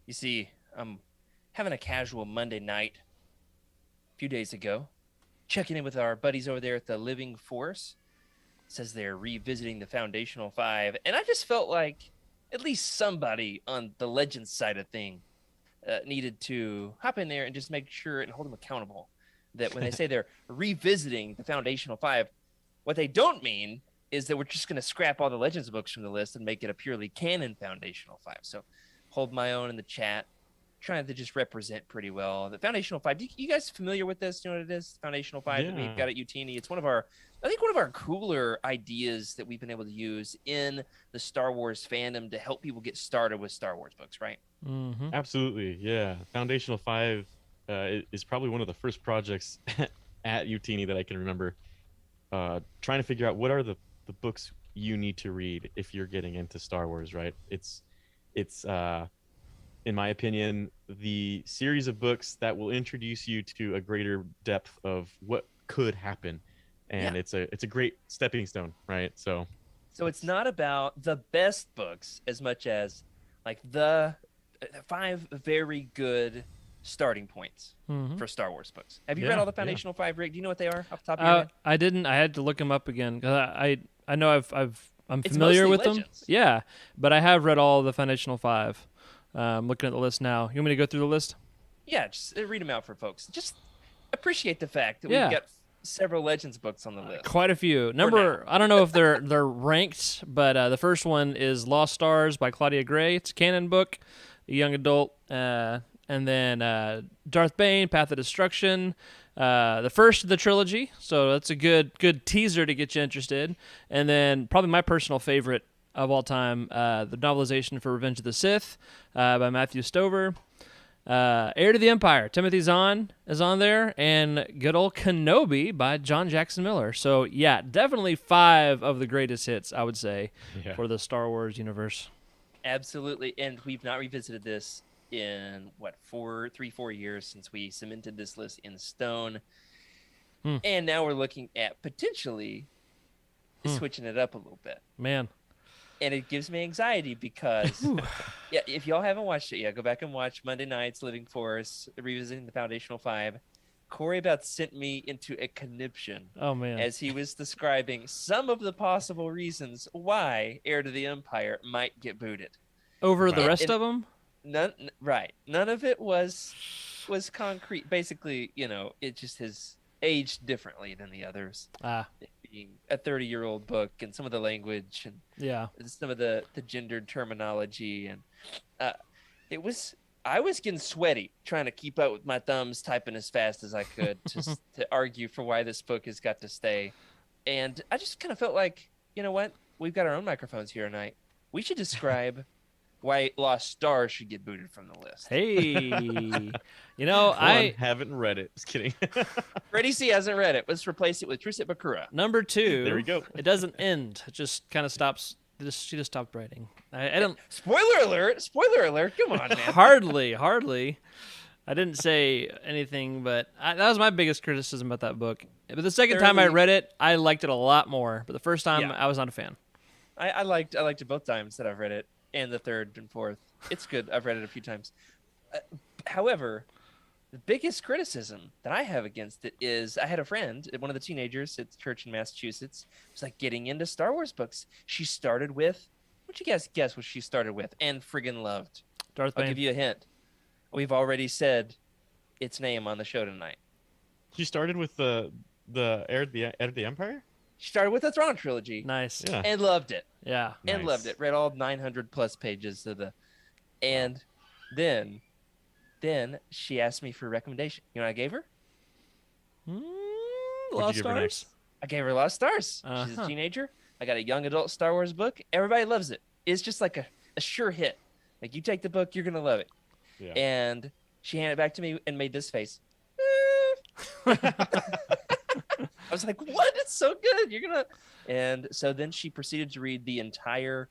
You see, I'm having a casual Monday night a few days ago, checking in with our buddies over there at the Living Force. It says they're revisiting the Foundational Five, and I just felt like at least somebody on the Legends side of thing needed to hop in there and just make sure and hold them accountable. That when they say they're revisiting the Foundational Five, what they don't mean is that we're just going to scrap all the Legends books from the list and make it a purely canon Foundational Five. So hold my own in the chat, trying to just represent pretty well the Foundational Five. You guys familiar with this? You know what it is? Foundational Five that we've Yeah. got at Utini. It's one of our cooler ideas that we've been able to use in the Star Wars fandom to help people get started with Star Wars books, right? Mm-hmm. Absolutely, yeah. Foundational Five is probably one of the first projects at Utini that I can remember. Trying to figure out what are the books you need to read if you're getting into Star Wars, right? It's in my opinion, the series of books that will introduce you to a greater depth of what could happen, and Yeah. it's a great stepping stone, right? So So it's not about the best books as much as like the five very good starting points Mm-hmm. for Star Wars books. Have you Yeah, read all the yeah. Foundational Five, Rick? Do you know what they are off the top of your head? I didn't. I had to look them up again because I know I'm It's familiar mostly with them. Legends. Yeah, but I have read all the Foundational Five. Looking at the list now. You want me to go through the list? Yeah, just read them out for folks. Just appreciate the fact that Yeah. we've got several Legends books on the list. Quite a few. Number I don't know if they're ranked, but the first one is Lost Stars by Claudia Gray. It's a canon book, a young adult, and then Darth Bane, Path of Destruction. The first of the trilogy, so that's a good teaser to get you interested. And then probably my personal favorite of all time, the novelization for Revenge of the Sith by Matthew Stover. Heir to the Empire, Timothy Zahn is on there, and good old Kenobi by John Jackson Miller. So yeah, definitely 5 of the greatest hits, I would say, yeah. for the Star Wars universe. Absolutely, and we've not revisited this in what 4 years since we cemented this list in stone. And now we're looking at potentially switching it up a little bit. Man. And it gives me anxiety because yeah, if y'all haven't watched it yet, go back and watch Monday Night's Living Force, revisiting the Foundational Five. Corey about sent me into a conniption Oh man. as he was describing some of the possible reasons why Heir to the Empire might get booted. Over the Right. rest of them? None of it was concrete. Basically, it just has aged differently than the others. It being a 30-year-old book, and some of the language and Yeah. some of the gendered terminology, and I was getting sweaty trying to keep up with my thumbs typing as fast as I could to argue for why this book has got to stay. And I just kind of felt like, you know what? We've got our own microphones here tonight. We should describe why Lost Stars should get booted from the list. Hey. I One, haven't read it. Just kidding. Freddie C hasn't read it. Let's replace it with Truset Bakura. number 2. There we go. It doesn't end. It just kind of stops. She just stopped writing. I don't Spoiler alert! Spoiler alert! Come on, man. hardly. I didn't say anything, but that was my biggest criticism about that book. But the second time I Thoroughly- read it, I liked it a lot more. But the first time, Yeah. I was not a fan. I liked it both times that I've read it, and the third and fourth. It's good. I've read it a few times. However, the biggest criticism that I have against it is I had a friend, one of the teenagers at church in Massachusetts, was like getting into Star Wars books. She started with, what'd you guys guess what she started with and friggin' loved? Darth I'll Bane. give you a hint. We've already said its name on the show tonight. You started with the Heir to the Empire. She started with the Thrawn trilogy Nice. Yeah. and loved it. Yeah. And Nice. loved it. Read all 900 plus pages of the, and then she asked me for a recommendation. You know what I gave her? What'd Lost you give her Stars? next? I gave her Lost Stars. She's a Uh-huh. teenager. I got a young adult Star Wars book. Everybody loves it. It's just like a sure hit. Like you take the book, you're gonna love it. Yeah. And she handed it back to me and made this face. I was like, "What? It's so good. You're gonna." And so then she proceeded to read the entire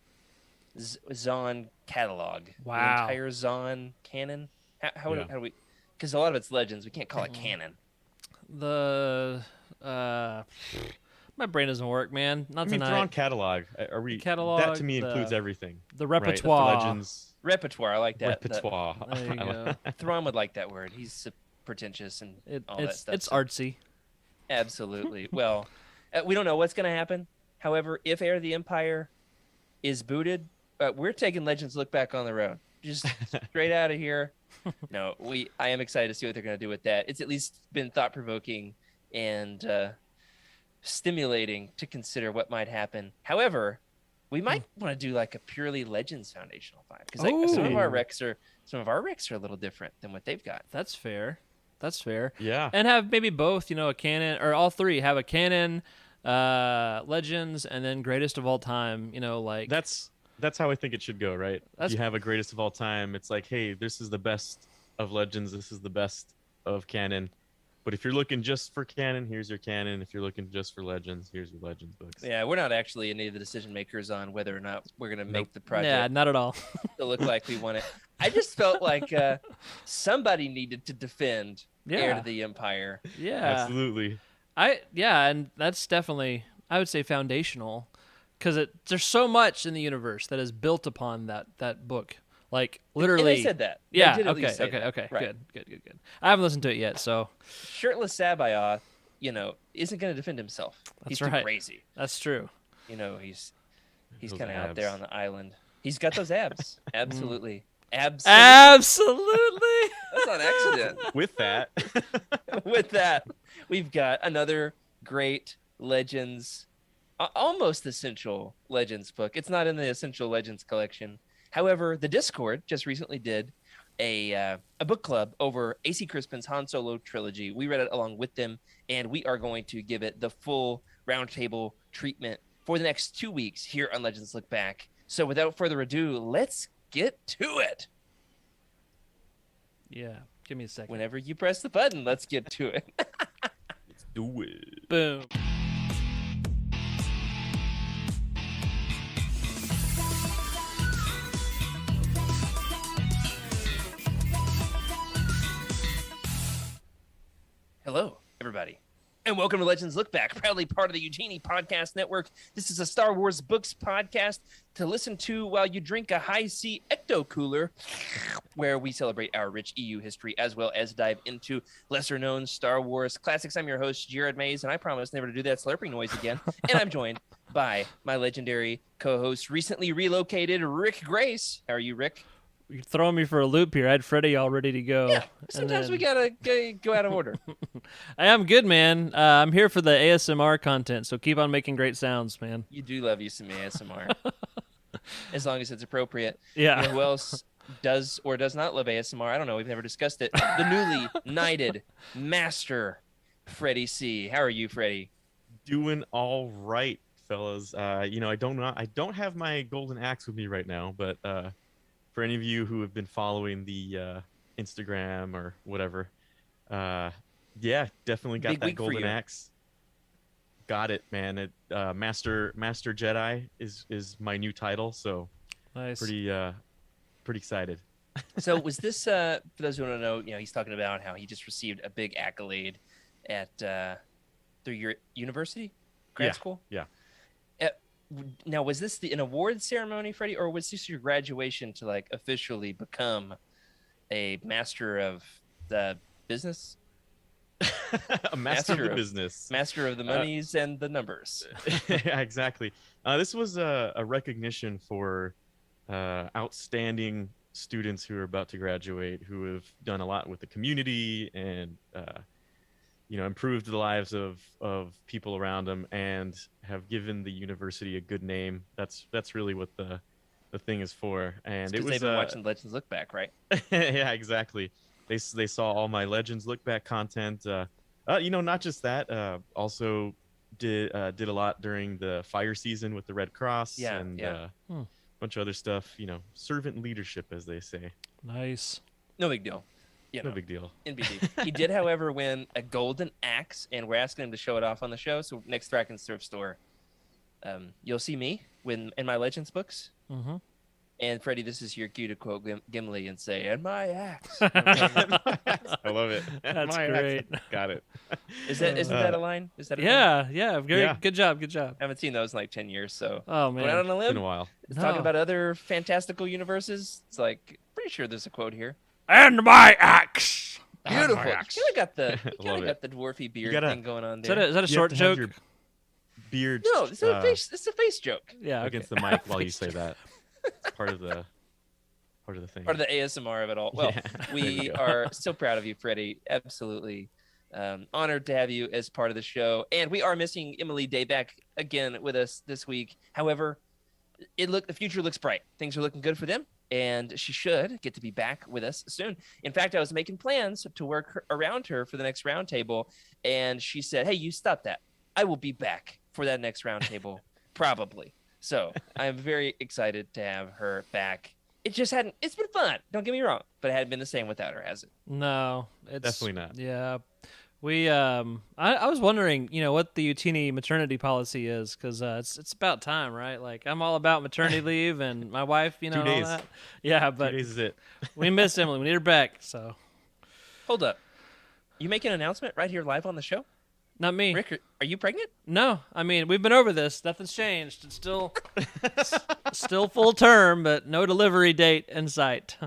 Zahn catalog. Wow. The entire Zahn canon. How do we? Because a lot of it's legends. We can't call it canon. The My brain doesn't work, man. Not I mean, tonight. throw on catalog. Are we? Catalog, that to me includes everything. The Right? repertoire. Legends. Repertoire. I like that. Repertoire. There you go. Thrawn would like that word. He's pretentious and all that stuff. It's so- artsy. Absolutely. Well, we don't know what's going to happen. However, if Heir of the Empire is booted, we're taking Legends Look Back on the road. Just straight out of here. No, I am excited to see what they're going to do with that. It's at least been thought-provoking and stimulating to consider what might happen. However, we might want to do like a purely Legends Foundational 5 because like, some of our recs are a little different than what they've got. That's fair. That's fair. Yeah. And have maybe both, a canon, or all three. Have a canon, Legends, and then greatest of all time. Like That's how I think it should go, right? That's- You have a greatest of all time. It's like, hey, this is the best of Legends. This is the best of canon. But if you're looking just for canon, here's your canon. If you're looking just for Legends, here's your Legends books. Yeah, we're not actually any of the decision makers on whether or not we're going to make the yeah, project not at all. to look like we want it. I just felt like somebody needed to defend Heir Yeah. to the Empire. Yeah. Absolutely. And that's definitely, I would say, foundational, because there's so much in the universe that is built upon that book. Like literally. And they said that. They Yeah. did at Okay. least say Okay. that. Okay. Right. Good. I haven't listened to it yet, so Shirtless Sabayoth, isn't going to defend himself. That's He's right. too crazy. that's true. He's Those kind of out there abs. on the island. He's got those abs. Absolutely. Absolutely. Absolutely. That's on accident. With that, With that, we've got another great Legends, almost essential Legends book. It's not in the Essential Legends collection. However, the Discord just recently did a book club over AC Crispin's Han Solo trilogy. We read it along with them, and we are going to give it the full roundtable treatment for the next 2 weeks here on Legends Look Back. So without further ado, let's get to it. Yeah. Give me a second. Whenever you press the button, let's get to it. do it. Boom. Hello, everybody, and welcome to Legends Look Back, proudly part of the Eugenie Podcast Network. This is a Star Wars books podcast to listen to while you drink a high-C ecto-cooler, where we celebrate our rich EU history as well as dive into lesser-known Star Wars classics. I'm your host, Jared Mays, and I promise never to do that slurping noise again. And I'm joined by my legendary co-host, recently relocated Rick Grace. How are you, Rick? You're throwing me for a loop here. I had Freddie all ready to go. Yeah, and sometimes then- we gotta go out of order. I am good, man. I'm here for the ASMR content, so keep on making great sounds, man. You do love you some ASMR, as long as it's appropriate. Yeah. You know who else does or does not love ASMR? I don't know. We've never discussed it. The newly knighted master, Freddie C. How are you, Freddie? Doing all right, fellas. I don't have my golden axe with me right now, but for any of you who have been following the Instagram or whatever, yeah, definitely got Big that week for golden you. axe. Got it, man. Master Jedi is my new title, so Nice. pretty excited. So was this, for those who don't know, he's talking about how he just received a big accolade at through your university, grad Yeah, school? yeah. Now, was this an award ceremony, Freddie, or was this your graduation to like officially become a master of the business? A master of Master the of- business. Master of the monies and the numbers. Yeah, exactly. This was a recognition for outstanding students who are about to graduate, who have done a lot with the community and improved the lives of people around them and have given the university a good name. That's really what the thing is for. And it Because was they've been watching Legends Look Back, right? yeah, exactly. They saw all my Legends Look Back content. Not just that. Also did a lot during the fire season with the Red Cross Yeah, and yeah. a bunch of other stuff. Servant leadership, as they say. Nice. No big deal. No big deal. NBD. He did, however, win a golden axe, and we're asking him to show it off on the show. So next Thraken Surf store, you'll see me in my Legends books. Mm-hmm. And Freddie, this is your cue to quote Gimli and say, "And my axe." I love it. That's My great. accent. Got it. Isn't that a line? Is that a thing? Yeah. Great. Yeah. Good job. I haven't seen those in like 10 years, so Oh going out man. on a It's been limb. a while. It's talking No. about other fantastical universes. It's like pretty sure there's a quote here. And my axe. Beautiful. my You axe. kind of got the Love it. dwarfy beard gotta- thing going on Is there. that a You short have to have joke? your beard No, this is a face. This is a face joke. Yeah. Okay. against the mic while you say that. It's part of the thing. Part of the ASMR of it all. Well, Yeah. we There you go. are so proud of you, Freddie. Absolutely honored to have you as part of the show. And we are missing Emily Day back again with us this week. However, the future looks bright. Things are looking good for them, and she should get to be back with us soon. In fact, I was making plans to work around her for the next roundtable, and she said, "Hey, you stop that. I will be back for that next roundtable, probably." So I'm very excited to have her back. It's been fun. Don't get me wrong, but it hadn't been the same without her, has it? No, it's Definitely not. Yeah, we. I was wondering, what the Utini maternity policy is, because it's about time, right? Like I'm all about maternity leave, and my wife, 2 and all days. that. Yeah, 2 but days is it. we miss Emily. We need her back. So Hold up. You make an announcement right here live on the show? not me. Rick, are you pregnant? No, I mean we've been over this. Nothing's changed. It's still still full term, but no delivery date in sight.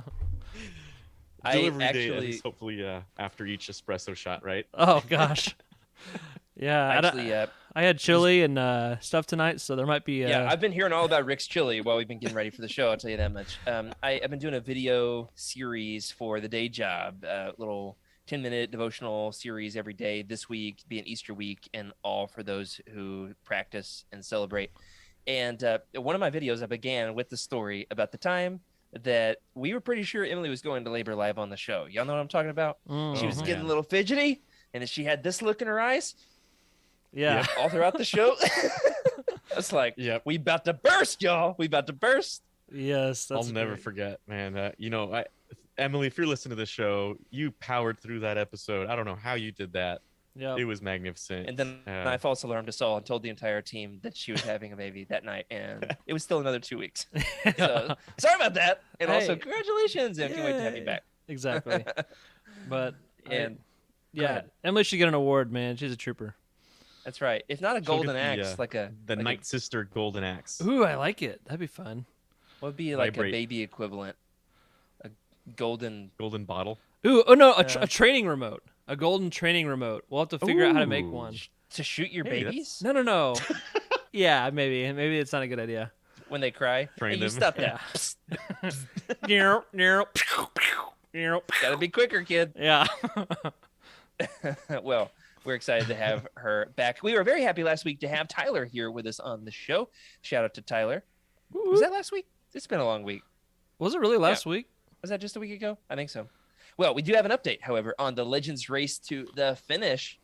Delivery I date actually, is hopefully after each espresso shot, right? Oh gosh. Yeah, I had chili and stuff tonight, so there might be. yeah, I've been hearing all about Rick's chili while we've been getting ready for the show. I'll tell you that much. I've been doing a video series for the day job, little 10-minute devotional series every day. This week being Easter week, and all for those who practice and celebrate. And one of my videos, I began with the story about the time that we were pretty sure Emily was going to labor live on the show. Y'all know what I'm talking about? She was Mhm. getting man. a little fidgety, and then she had this look in her eyes Yeah. all throughout the show. It's like, Yep. we about to burst, y'all. We about to burst. Yes, that's I'll never great. forget, man. Emily, if you're listening to this show, you powered through that episode. I don't know how you did that. Yep. It was magnificent. And then Uh, I false alarmed to Saul and told the entire team that she was having a baby that night, and it was still another 2 weeks. So sorry about that, and also Hey. congratulations, and can't wait to have you Yay. back. Exactly. But And go yeah, ahead. Emily should get an award, man. She's a trooper. that's right. If not a She'll golden get the, axe, like a the like Night Sister Golden Axe. Ooh, I like it. That'd be fun. what would be like Vibrate. a baby equivalent? A golden. Golden bottle. Ooh, oh no, a Yeah. training remote. A golden training remote. We'll have to figure out how to make Ooh. one. To shoot your Hey, babies No. Yeah, maybe it's not a good idea. when they cry. Train Hey, you them. stop Yeah. that. Gotta be quicker, kid. Yeah. Well, we're excited to have her back. We were very happy last week to have Tyler here with us on the show. Shout out to Tyler. Was that last week? It's been a long week. Was it really last week? Was that just a week ago? I think so. Well, we do have an update, however, on the Legends race to the finish.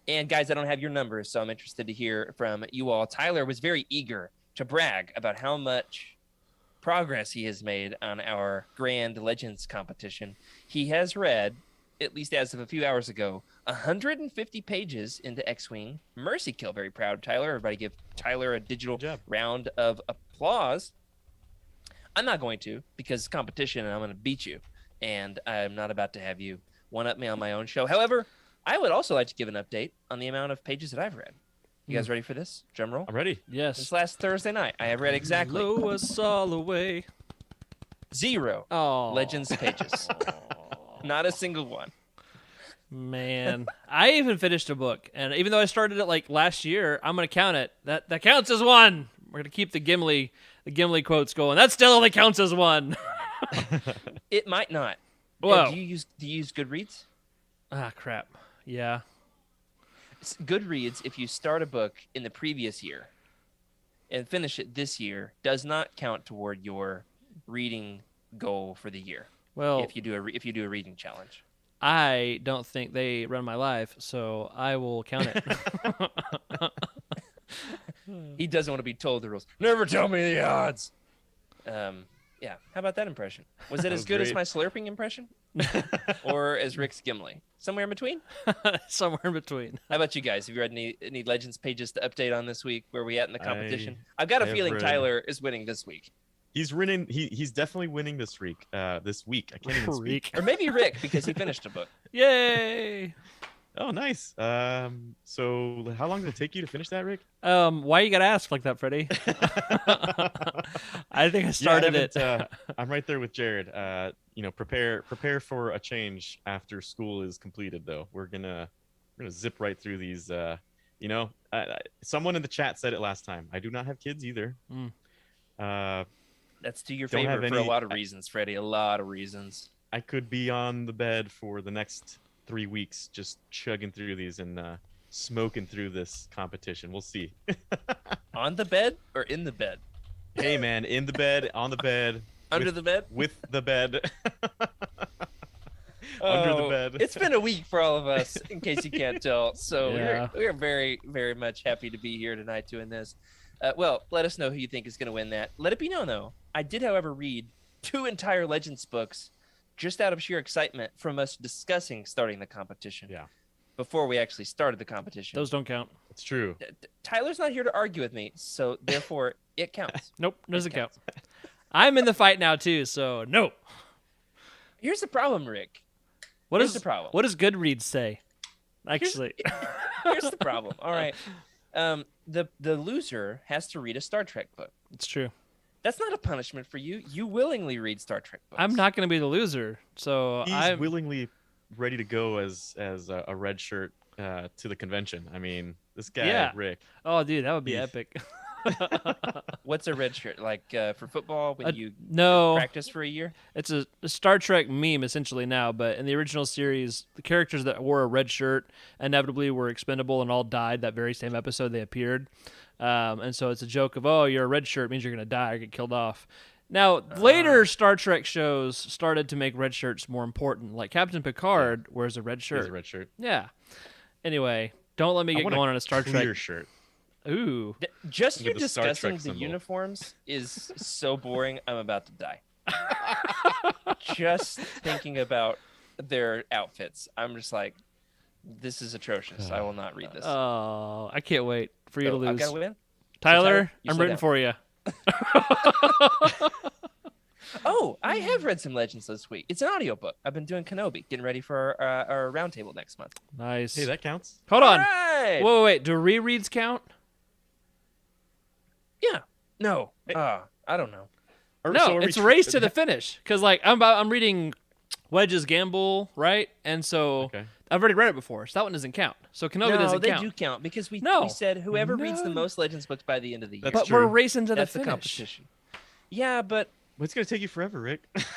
And guys, I don't have your numbers, so I'm interested to hear from you all. Tyler was very eager to brag about how much progress he has made on our Grand Legends competition. He has read, at least as of a few hours ago, 150 pages into X-Wing Mercy Kill. Very proud, Tyler. Everybody give Tyler a digital Good job. round of applause. I'm not going to, because it's competition and I'm going to beat you. And I'm not about to have you one-up me on my own show. However, I would also like to give an update on the amount of pages that I've read. You guys ready for this? Drum roll. I'm ready. Yes. This last Thursday night, I have read exactly Blow us all away. 0 Oh, Legends pages. Not a single one. Man, I even finished a book, and even though I started it like last year, I'm gonna count it. That counts as one. We're gonna keep the Gimli quotes going. That still only counts as one. It might not. Whoa. Do you use Goodreads? Ah, crap. Yeah. Goodreads, if you start a book in the previous year and finish it this year, does not count toward your reading goal for the year. Well, If you do a reading challenge. I don't think they run my life, so I will count it. He doesn't want to be told the rules. Never tell me the odds. Yeah. How about that impression? Was it That as was good as great. my slurping impression, or as Rick's Gimli? Somewhere in between. Somewhere in between. How about you guys? Have you read any Legends pages to update on this week? Where we at in the competition? I've got a I have feeling read- Tyler is winning this week. He's winning. He's definitely winning this week. This week, I can't even speak. Or maybe Rick, because he finished a book. Yay! Oh, nice. So how long did it take you to finish that, Rick? Why you gotta ask like that, Freddie? I think I started it. I'm right there with Jared. Prepare for a change after school is completed. Though we're gonna zip right through these. Someone in the chat said it last time. I do not have kids either. That's to your Don't have favor for a any- lot of reasons, Freddie. A lot of reasons. I could be on the bed for the next 3 weeks, just chugging through these and smoking through this competition. We'll see. On the bed or in the bed? Hey, man, in the bed, on the bed, Under the bed? with the bed, under the bed. It's been a week for all of us, in case you can't tell. So Yeah. we're very, very much happy to be here tonight doing this. Well, let us know who you think is going to win that. Let it be known, though, I did, however, read 2 entire Legends books just out of sheer excitement from us discussing starting the competition. Yeah. Before we actually started the competition. Those don't count. It's true. Tyler's not here to argue with me, so therefore it counts. Nope, doesn't It count. counts. I'm in the fight now too, so no. Here's the problem, Rick. What Here's does the problem. What does Goodreads say? Actually, Here's the problem. All right. The loser has to read a Star Trek book. it's true. That's not a punishment for you. You willingly read Star Trek books. I'm not going to be the loser, so He's I'm willingly ready to go as a red shirt to the convention. I mean, this guy, Yeah. Rick. Oh, dude, that would be He's- epic. What's a red shirt? Like for football when you No, practice for a year? it's a Star Trek meme essentially now, but in the original series, the characters that wore a red shirt inevitably were expendable and all died that very same episode they appeared. And so it's a joke of, oh, you're a red shirt, means you're going to die or get killed off. Now, later Star Trek shows started to make red shirts more important. Like Captain Picard wears a red He's shirt. a red shirt. Yeah. Anyway, don't let me I get want going on a Star clear Trek. shirt. Ooh. Just With you the Star Trek discussing the symbol. uniforms is so boring. I'm about to die. Just thinking about their outfits, I'm just like, this is atrocious. I will not read this. Oh, I can't wait for you to So I've lose. got to win. Tyler, you I'm slow rooting down. for you. Oh, I have read some Legends this week. It's an audiobook. I've been doing Kenobi, getting ready for our roundtable next month. Nice. Hey, that counts. Hold on. All right. Wait. Do rereads count? Yeah. No. I don't know. No, it's race to the finish. Because like I'm reading Wedge's Gamble, right? And so Okay. I've already read it before, so that one doesn't count. So Kenobi No, doesn't they count. do count because we No. said whoever reads the No. most Legends books by the end of the year. That's But we're true. racing to That's the the finish. competition. Yeah, but Well, it's gonna take you forever, Rick. let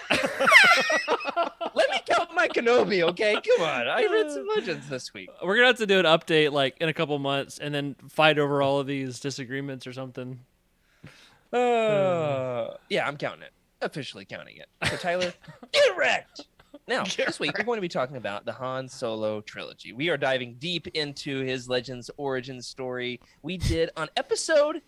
me count my Kenobi, okay? Come on. I read some Legends this week. We're gonna have to do an update like in a couple months, and then fight over all of these disagreements or something. Yeah, I'm counting it. Officially counting it. So Tyler, get wrecked. Now, this week we're going to be talking about the Han Solo trilogy. We are diving deep into his Legends origin story. We did on episode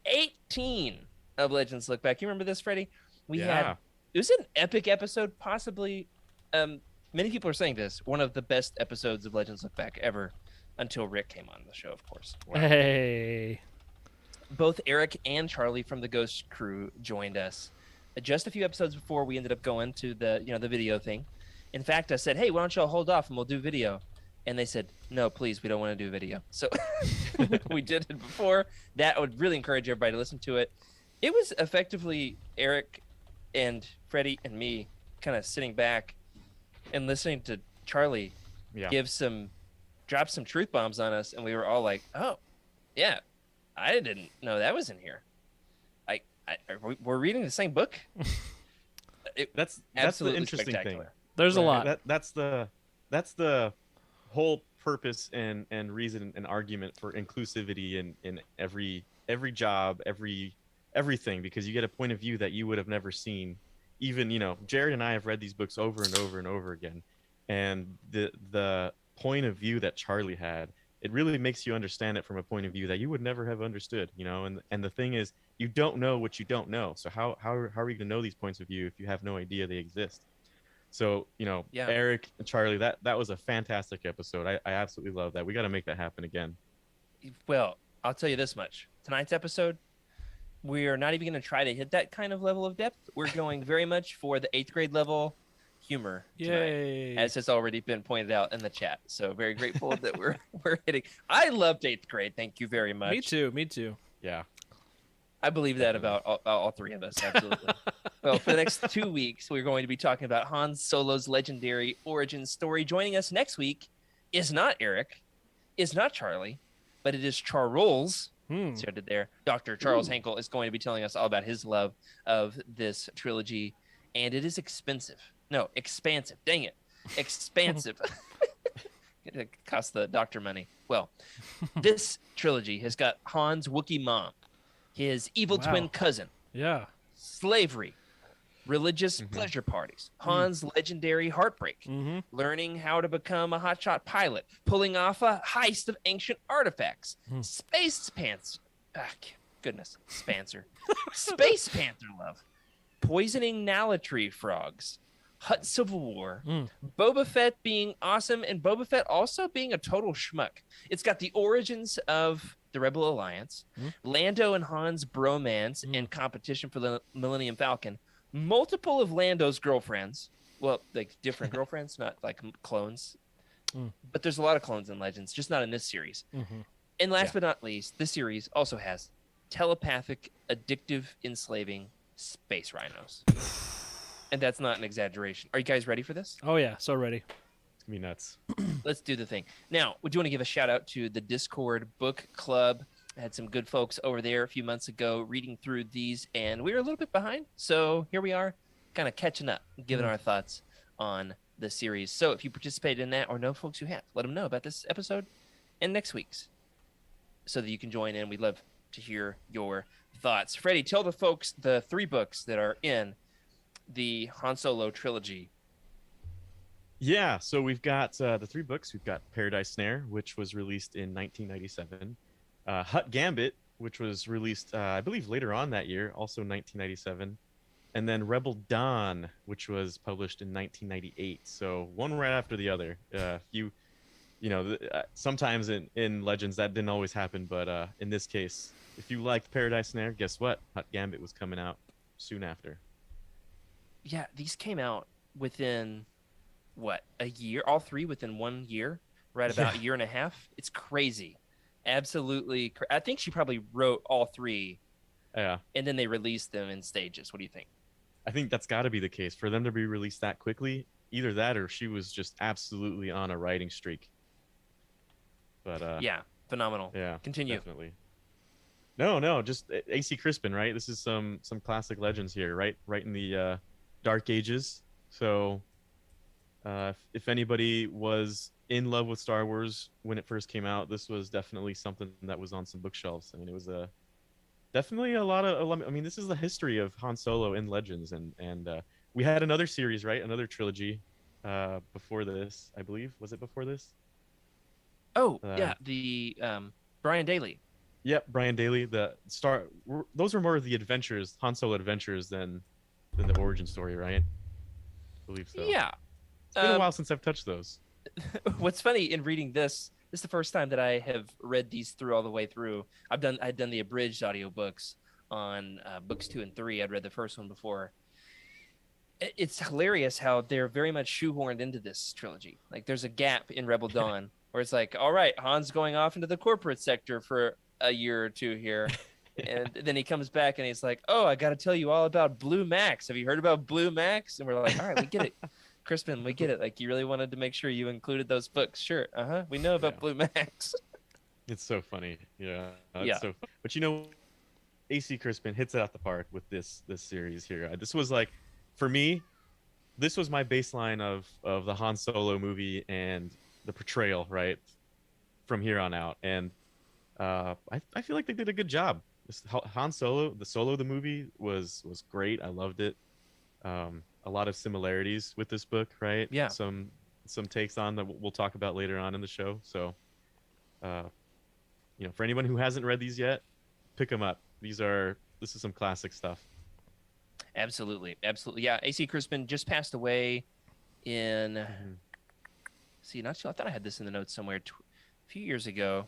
18 of Legends Look Back. You remember this, Freddie? It was an epic episode, possibly. Many people are saying this, one of the best episodes of Legends Look Back ever, until Rick came on the show, of course. Hey. Both Eric and Charlie from the Ghost crew joined us just a few episodes before we ended up going to the video thing. In fact, I said, hey, why don't y'all hold off and we'll do video? And they said, no, please, we don't want to do video. So we did it before. That would really encourage everybody to listen to it. It was effectively Eric and Freddie and me kind of sitting back and listening to Charlie Yeah. drop some truth bombs on us. And we were all like, oh, yeah, I didn't know that was in here. We're reading the same book. That's the Absolutely interesting thing. spectacular. There's a Right, lot. That's the whole purpose and reason and argument for inclusivity in every job, everything, because you get a point of view that you would have never seen. Even Jared and I have read these books over and over and over again, and the point of view that Charlie had, it really makes you understand it from a point of view that you would never have understood. And the thing is, you don't know what you don't know. So how are you gonna know these points of view if you have no idea they exist? So, Yeah. Eric and Charlie, that was a fantastic episode. I absolutely love that. We got to make that happen again. Well, I'll tell you this much. Tonight's episode, We are not even going to try to hit that kind of level of depth. We're going very much for the 8th grade level humor tonight, Yay! as has already been pointed out in the chat. So very grateful that we're hitting. I loved 8th grade. Thank you very much. Me too. Me too. Yeah. I believe that about all three of us. Absolutely. Well, for the next 2 weeks, we're going to be talking about Han Solo's legendary origin story. Joining us next week is not Eric, is not Charlie, but it is Charles. Started there. Dr. Charles Hankel is going to be telling us all about his love of this trilogy, and it is expensive. No, expansive. Dang it. Expansive. It cost the doctor money. Well, this trilogy has got Han's Wookiee mom, his evil twin cousin, Yeah. slavery, religious pleasure parties, Han's legendary heartbreak, learning how to become a hotshot pilot, pulling off a heist of ancient artifacts, space pants, goodness, Spancer, space panther love, poisoning Nalatree frogs, Hutt Civil War, Boba Fett being awesome, and Boba Fett also being a total schmuck. It's got the origins of the Rebel Alliance, Lando and Han's bromance and competition for the Millennium Falcon, multiple of Lando's girlfriends, well, like different girlfriends, not like clones, but there's a lot of clones in Legends, just not in this series. And last but not least, this series also has telepathic, addictive, enslaving space rhinos. And that's not an exaggeration. Are you guys ready for this? Oh yeah, so ready. It's gonna be nuts. Let's do the thing. Now, we do want to give a shout out to the Discord Book Club. I had some good folks over there a few months ago reading through these, and we were a little bit behind. So here we are, kind of catching up, giving our thoughts on the series. So if you participated in that or know folks who have, let them know about this episode and next week's so that you can join in. We'd love to hear your thoughts. Freddie, tell the folks the 3 books that are in the Han Solo trilogy. Yeah, so we've got the 3 books. We've got Paradise Snare, which was released in 1997. Hutt Gambit, which was released, I believe, later on that year, also 1997. And then Rebel Dawn, which was published in 1998. So one right after the other. Sometimes in Legends that didn't always happen, but in this case, if you liked Paradise Snare, guess what? Hutt Gambit was coming out soon after. Yeah, these came out within, a year? All 3 within 1 year? Right about a year and a half? It's crazy. Absolutely. I think she probably wrote all 3. Yeah. And then they released them in stages. What do you think? I think that's got to be the case. For them to be released that quickly, either that or she was just absolutely on a writing streak. But yeah, phenomenal. Yeah, Continue. Definitely. No, just AC Crispin, right? This is some classic Legends here, right in the Dark Ages. So if anybody was in love with Star Wars when it first came out, this was definitely something that was on some bookshelves. I mean, it was definitely a lot of. I mean, this is the history of Han Solo in Legends, and we had another series, right? Another trilogy before this, I believe. Was it before this? Oh, yeah, the Brian Daly. Yep, Brian Daly. Those were more of the adventures, Han Solo adventures, than the origin story, right? I believe so. Yeah. It's been a while since I've touched those. What's funny in reading this is the first time that I have read these through all the way through. I'd done the abridged audiobooks on books 2 and 3. I'd read the first one before. It's hilarious how they're very much shoehorned into this trilogy. Like there's a gap in Rebel Dawn where it's like, all right, Han's going off into the corporate sector for a year or 2 here. And then he comes back and he's like, oh, I got to tell you all about Blue Max. Have you heard about Blue Max? And we're like, all right, we get it. Crispin, we get it. Like, you really wanted to make sure you included those books. Sure. We know about Blue Max. It's so funny. Yeah. Yeah. So fun. But AC Crispin hits it out the park with this series here. This was like, for me, this was my baseline of the Han Solo movie and the portrayal, right? From here on out. And I feel like they did a good job. Han Solo, the movie was great. I loved it. A lot of similarities with this book, right? Yeah. Some takes on that we'll talk about later on in the show. So, for anyone who hasn't read these yet, pick them up. This is some classic stuff. Absolutely. Yeah. AC Crispin just passed away in. See, not sure. I thought I had this in the notes somewhere. A few years ago.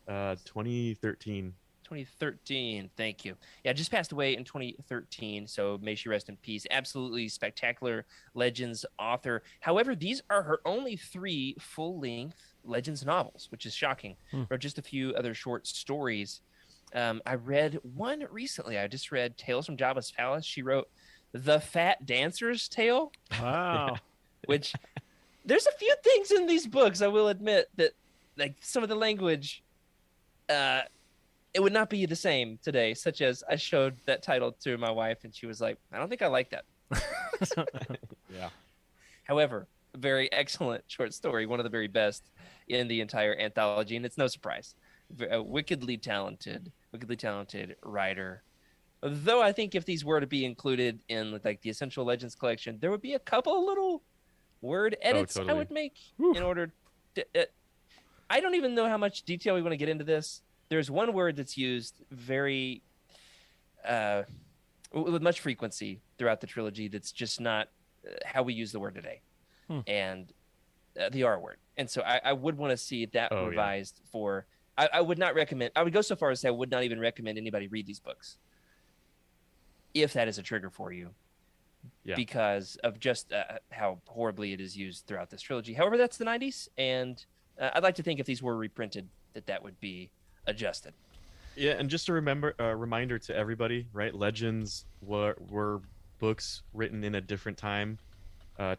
2013. 2013. Thank you. Yeah, just passed away in 2013. So may she rest in peace. Absolutely spectacular Legends author. However, these are her only 3 full-length Legends novels, which is shocking. Wrote just a few other short stories. I read one recently. I just read Tales from Jabba's Palace. She wrote The Fat Dancer's Tale. Wow. Which there's a few things in these books, I will admit, that like some of the language, it would not be the same today, such as I showed that title to my wife and she was like, I don't think I like that. Yeah. However, a very excellent short story, one of the very best in the entire anthology, and it's no surprise. A wickedly talented writer. Though I think if these were to be included in like the Essential Legends collection, there would be a couple of little word edits totally. I would make in order to. I don't even know how much detail we want to get into this. There's one word that's used very, with much frequency throughout the trilogy. That's just not how we use the word today, and the R word. And so I would want to see that revised for. I would not recommend. I would go so far as to say I would not even recommend anybody read these books if that is a trigger for you, because of just how horribly it is used throughout this trilogy. However, that's the 90s, and I'd like to think if these were reprinted, that would be adjusted. Yeah, and just a reminder to everybody, right? Legends were books written in a different time.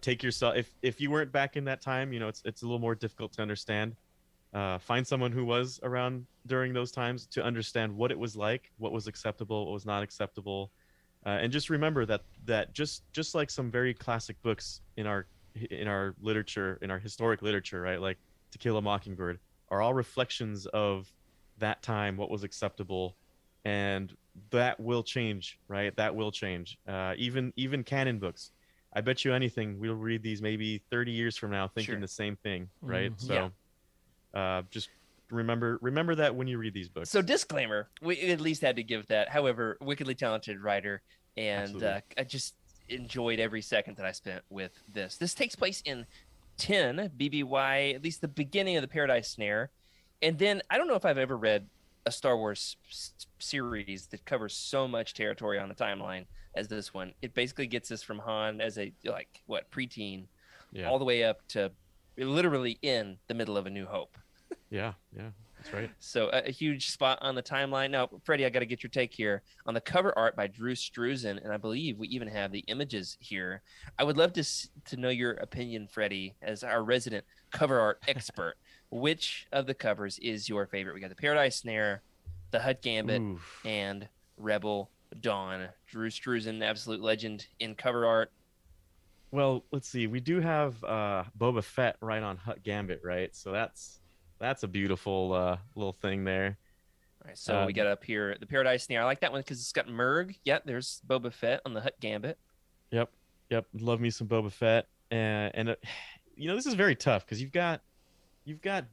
Take yourself if you weren't back in that time, it's a little more difficult to understand. Find someone who was around during those times to understand what it was like, what was acceptable, what was not acceptable, and just remember that just like some very classic books in our literature, in our historic literature, right, like To Kill a Mockingbird, are all reflections of that time, what was acceptable, and that will change, right? That will change. Even canon books. I bet you anything we'll read these maybe 30 years from now thinking the same thing, right? So. Just remember that when you read these books. So disclaimer, we at least had to give that. However, wickedly talented writer, and I just enjoyed every second that I spent with this. This takes place in 10 BBY, at least the beginning of the Paradise Snare. And then I don't know if I've ever read a Star Wars series that covers so much territory on the timeline as this one. It basically gets us from Han as a preteen, all the way up to literally in the middle of A New Hope. Yeah, that's right. So a huge spot on the timeline. Now, Freddie, I got to get your take here on the cover art by Drew Struzan, and I believe we even have the images here. I would love to know your opinion, Freddie, as our resident cover art expert. Which of the covers is your favorite? We got the Paradise Snare, the Hutt Gambit, and Rebel Dawn. Drew Struzan, absolute legend in cover art. Well, let's see. We do have Boba Fett right on Hutt Gambit, right? So that's a beautiful little thing there. All right, so we got up here the Paradise Snare. I like that one because it's got Murg. Yeah, there's Boba Fett on the Hutt Gambit. Yep. Love me some Boba Fett, and this is very tough because you've got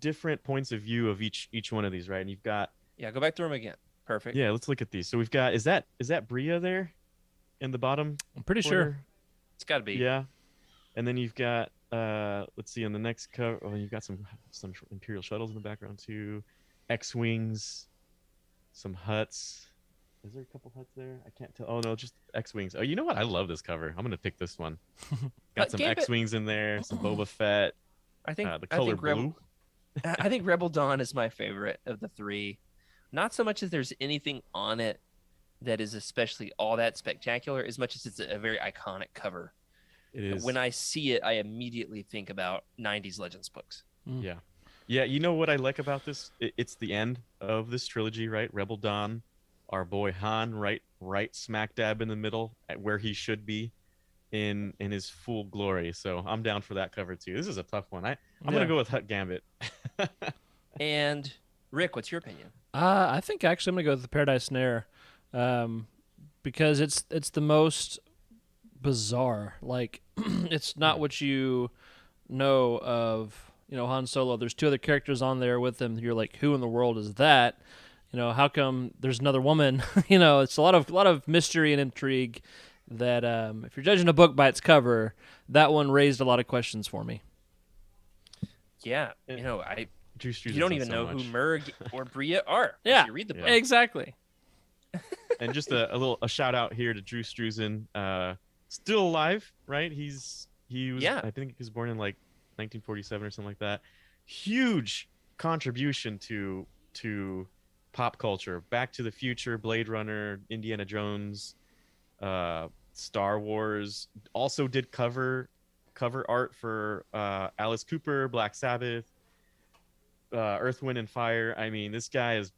different points of view of each one of these, right? And you've got go back through them again. Perfect. Yeah, let's look at these. So we've got is that Bria there in the bottom? I'm pretty sure. It's got to be. Yeah. And then you've got let's see on the next cover. Oh, you've got some Imperial shuttles in the background too, X-wings, some Hutts. Is there a couple Hutts there? I can't tell. Oh no, just X-wings. Oh, you know what? I love this cover. I'm gonna pick this one. Got some X-wings in there, some Boba Fett. I think the color blue. I think Rebel Dawn is my favorite of the 3. Not so much as there's anything on it that is especially all that spectacular, as much as it's a very iconic cover. It is. When I see it, I immediately think about 90s Legends books. Yeah. You know what I like about this? It's the end of this trilogy, right? Rebel Dawn, our boy Han, right smack dab in the middle, at where he should be in his full glory. So I'm down for that cover too. This is a tough one. I'm gonna go with Hutt Gambit. And Rick, what's your opinion? I think actually I'm gonna go with the Paradise Snare, because it's the most bizarre. Like, it's not what you know of. Han Solo. There's 2 other characters on there with him. You're like, who in the world is that? How come there's another woman? It's a lot of mystery and intrigue. That if you're judging a book by its cover, that one raised a lot of questions for me. Yeah, Drew Struzan's You don't done even so know much. who Murg or Bria are. Yeah. If you read the book. Yeah. Exactly. And just a shout out here to Drew Struzan, still alive, right? He was Yeah. I think he was born in like 1947 or something like that. Huge contribution to pop culture. Back to the Future, Blade Runner, Indiana Jones, Star Wars. Also did cover art for Alice Cooper, Black Sabbath, Earth, Wind and Fire. I mean, this guy is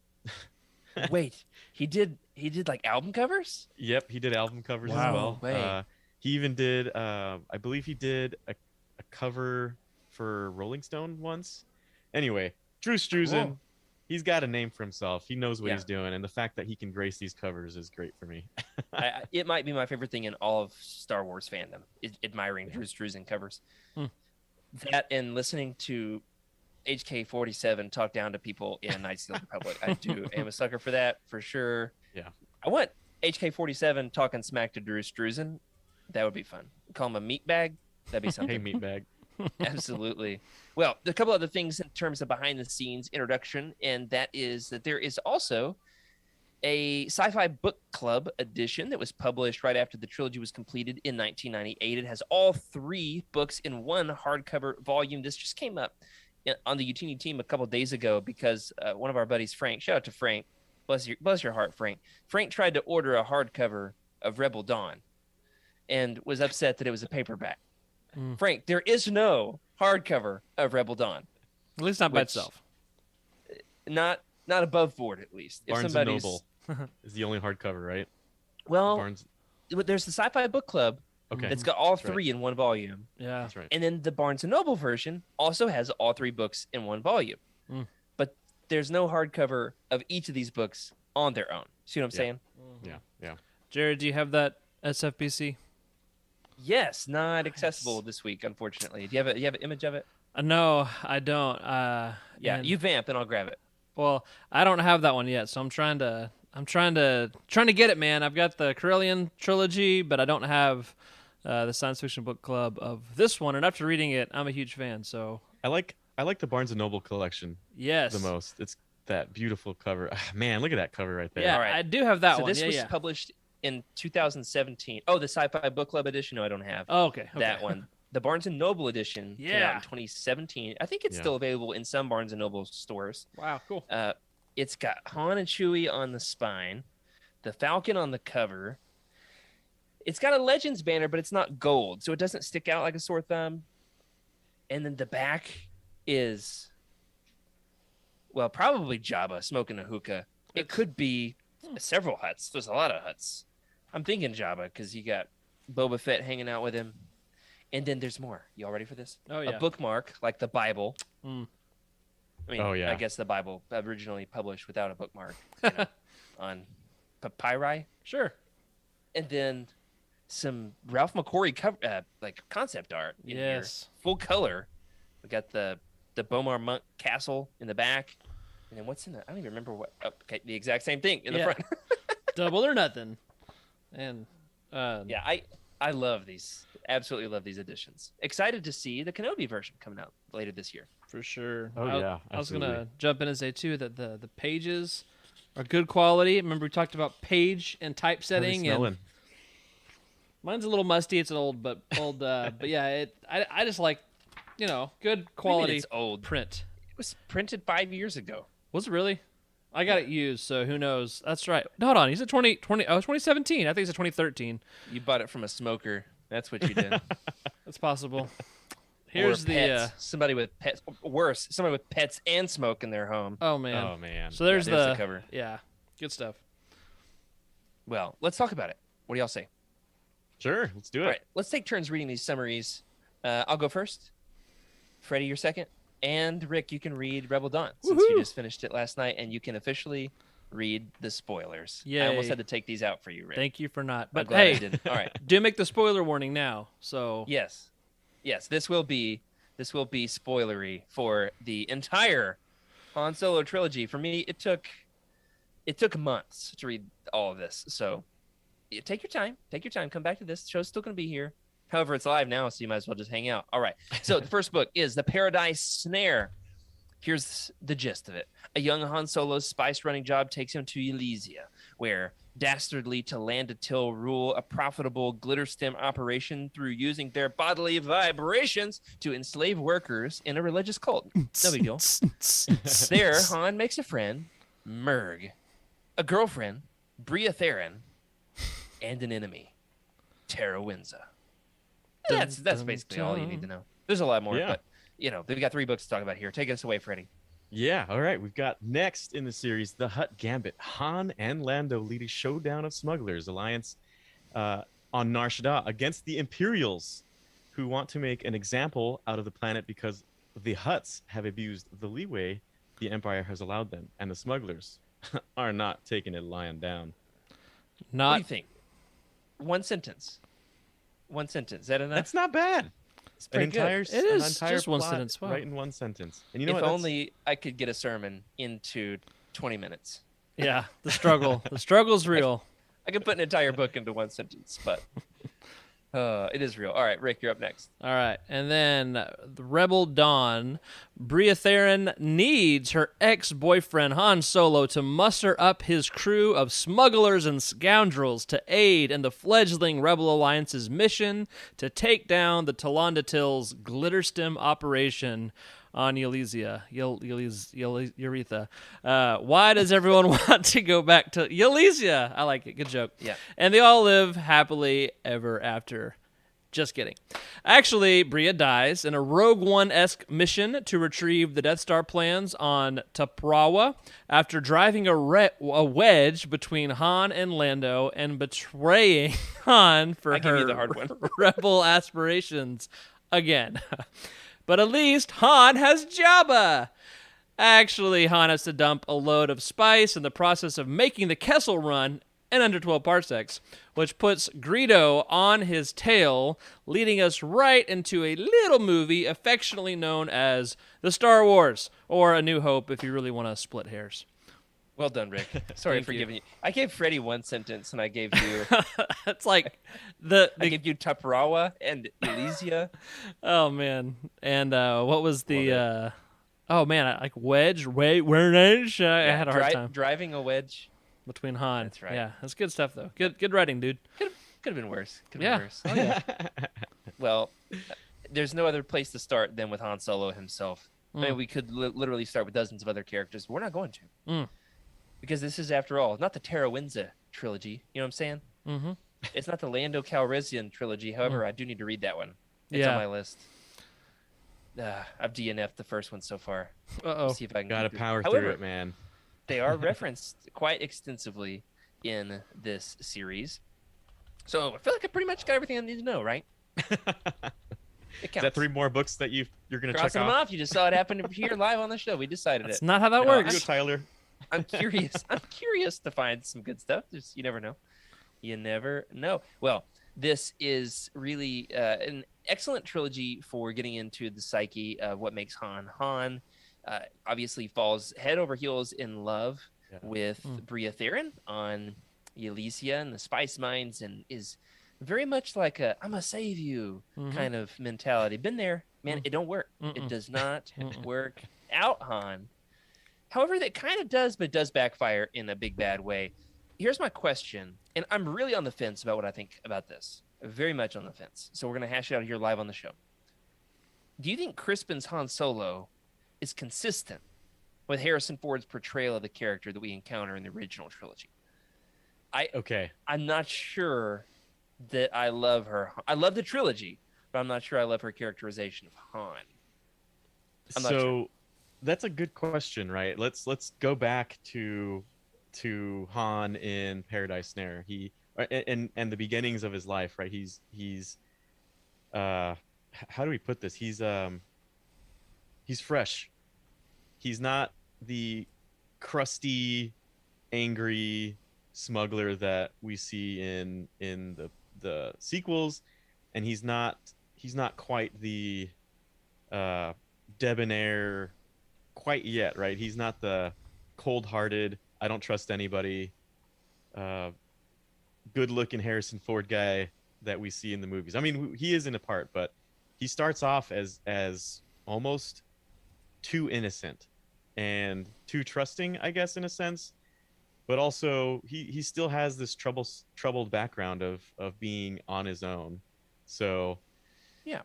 Wait, he did like album covers? Yep, he did album covers as Wow. well. No way. He even did, I believe he did a cover for Rolling Stone once. Anyway, Drew Struzan, Cool. he's got a name for himself. He knows what Yeah. he's doing, and the fact that he can grace these covers is great for me. It might be my favorite thing in all of Star Wars fandom, admiring Drew Struzan covers. Hmm. That and listening to HK47 talk down to people in Knights of the Republic. I am a sucker for that, for sure. Yeah. I want HK47 talking smack to Drew Struzan. That would be fun. Call him a meat bag. That'd be Hey, something. meatbag. Absolutely. Well, a couple other things in terms of behind the scenes introduction, and that is that there is also a sci-fi book club edition that was published right after the trilogy was completed in 1998. It has all 3 books in one hardcover volume. This just came up on the Utini team a couple days ago because one of our buddies, Frank, shout out to Frank, bless your heart, Frank. Frank tried to order a hardcover of Rebel Dawn and was upset that it was a paperback. Frank, there is no hardcover of Rebel Dawn. At least not by Which- itself. Not above board, at least. If Barnes and somebody's Noble is the only hardcover, right? well, Barnes. there's the Sci-Fi Book Club Okay, that's got all That's right. 3 in one volume, Yeah. that's right. and then the Barnes and Noble version also has all 3 books in one volume. Mm. But there's no hardcover of each of these books on their own. See what I'm Yeah. saying? Yeah. Jared, do you have that SFBC? Yes, not accessible this week, unfortunately. Do you have an image of it? No, I don't. Yeah, and- you vamp and I'll grab it. Well, I don't have that one yet, so I'm trying to get it, man. I've got the Corellian trilogy, but I don't have the science fiction book club of this one. And after reading it, I'm a huge fan. So I like the Barnes and Noble collection yes, the most. It's that beautiful cover. Ah, man, look at that cover right there. Yeah, All right. I do have that So one. this Yeah, was yeah. published in 2017. Oh, the Sci-Fi Book Club edition? No, I don't have Oh, okay. that one. The Barnes and Noble edition came out Yeah. in 2017. I think it's Yeah. still available in some Barnes and Noble stores. Wow, cool. It's got Han and Chewie on the spine, the Falcon on the cover. It's got a Legends banner, but it's not gold, so it doesn't stick out like a sore thumb. And then the back is, well, probably Jabba smoking a hookah. It could be several Hutts. There's a lot of Hutts. I'm thinking Jabba because you got Boba Fett hanging out with him. And then there's more. You all ready for this? Oh yeah. A bookmark like the Bible. Mm. I mean, Oh, yeah. I guess the Bible originally published without a bookmark on papyri, Sure. and then some Ralph McQuarrie like concept art. In here. Yes. Full color. We got the Bomar Monk castle in the back, and then what's in the? I don't even remember what. Oh, okay, the exact same thing in the Yeah. front. Double or nothing. And Yeah, I love these. Absolutely love these editions. Excited to see the Kenobi version coming out later this year. for sure. Oh, yeah, I was gonna absolutely. jump in and say too that the pages are good quality. Remember we talked about page and How are they typesetting, and smelling? mine's a little musty. It's an old, but yeah. I just like, good What do you mean quality it's old. print. It was printed 5 years ago. Was it really? I got it used, so who knows? That's right. No, hold on. He's at 2020. Oh, 2017. I think it's a 2013. You bought it from a smoker. That's what you did. That's possible. Or Here's the. pets. Somebody with pets. Worse, somebody with pets and smoke in their home. Oh man. Oh man. So there's, there's the cover. Yeah, good stuff. Well, let's talk about it. What do y'all say? Sure, let's do it. All right, let's take turns reading these summaries. I'll go first. Freddie, you're second. And Rick, you can read Rebel Dawn since you Woohoo! just finished it last night, and you can officially read the spoilers. I Yay. almost had to take these out for you, Rick. Thank you for not. I'm But glad I hey, didn't. All right. do make the spoiler warning now. So Yes. This will be spoilery for the entire Han Solo trilogy. For me, it took months to read all of this. So take your time. Come back to this. The show's still going to be here. However, it's live now, so you might as well just hang out. All right. So the first book is The Paradise Snare. Here's the gist of it. A young Han Solo's spice running job takes him to Elysia, where dastardly Talandatil rule a profitable glitter stem operation through using their bodily vibrations to enslave workers in a religious cult. No big deal. There, Han makes a friend, Murg, a girlfriend, Bria Theron, and an enemy, Terra Winza. That's basically all you need to know. There's a lot more, but they've got 3 books to talk about here. Take us away, Freddie. Yeah, all right. We've got next in the series, The Hutt Gambit. Han and Lando lead a showdown of smugglers alliance on Nar Shaddaa against the Imperials, who want to make an example out of the planet because the Hutts have abused the leeway the Empire has allowed them, and the smugglers are not taking it lying down. What do you think? One sentence. Is that enough? That's not bad. It's pretty good. It is just one sentence. Wow. Right in one sentence. And you know if what? only I could get a sermon into 20 minutes. Yeah, the struggle. The struggle's real. I could put an entire book into one sentence, but it is real. All right, Rick, you're up next. All right, and then the Rebel Dawn. Bria Theron needs her ex-boyfriend Han Solo to muster up his crew of smugglers and scoundrels to aid in the fledgling Rebel Alliance's mission to take down the Talandatil's glitter stem operation on Elysia. Euretha. Why does everyone want to go back to Elysia? I like it. Good joke. Yeah. And they all live happily ever after. Just kidding. Actually, Bria dies in a Rogue One-esque mission to retrieve the Death Star plans on Taprawa after driving a wedge between Han and Lando and betraying Han for her rebel aspirations again. But at least Han has Jabba. Actually, Han has to dump a load of spice in the process of making the Kessel Run in under 12 parsecs, which puts Greedo on his tail, leading us right into a little movie affectionately known as The Star Wars, or A New Hope if you really want to split hairs. Well done, Rick. Sorry for giving you. I gave Freddie one sentence, and I gave you. It's like I gave you Taprawa and Elysia. Oh man! And what was the? Oh man! Like wedge. Wait, where is? I had a hard time driving a wedge between Han. That's right. Yeah, that's good stuff though. Good writing, dude. Could have been worse. Could Yeah. have been worse. Oh, yeah. Well, there's no other place to start than with Han Solo himself. I mean, we could literally start with dozens of other characters. We're not going to. Because this is, after all, not the Terra Winza trilogy. You know what I'm saying? Mm-hmm. It's not the Lando Calrissian trilogy. However, I do need to read that one. It's on my list. I've DNF'd the first one so far. Uh-oh. See if I can Gotta keep power However, through it, man. They are referenced quite extensively in this series. So I feel like I pretty much got everything I need to know, right? It counts. Is that 3 more books that you're going to check Crossing them off? off. You just saw it happen here live on the show. We decided That's it. not how that Go, works. Tyler. I'm curious. I'm curious to find some good stuff. You never know. You never know. Well, this is really an excellent trilogy for getting into the psyche of what makes Han Han. Obviously falls head over heels in love with Bria Theron on Elysia and the spice mines, and is very much like a "I'm gonna save you" kind of mentality. Been there, man. It don't work. It does not work out, Han. However, that kind of does, but it does backfire in a big bad way. Here's my question, and I'm really on the fence about what I think about this. Very much on the fence. So we're gonna hash it out here live on the show. Do you think Crispin's Han Solo is consistent with Harrison Ford's portrayal of the character that we encounter in the original trilogy? I'm not sure that I love her. I love the trilogy, but I'm not sure I love her characterization of Han. I'm not sure. That's a good question, right? Let's go back to Han in Paradise Snare. He and the beginnings of his life, right? He's how do we put this? He's fresh. He's not the crusty, angry smuggler that we see in the sequels, and he's not quite the debonair quite yet, right? He's not the cold-hearted, I don't trust anybody, good-looking Harrison Ford guy that we see in the movies. I mean, he is in a part, but he starts off as almost too innocent. and too trusting, I guess, in a sense. But also, he still has this troubled background of being on his own. So, Yeah.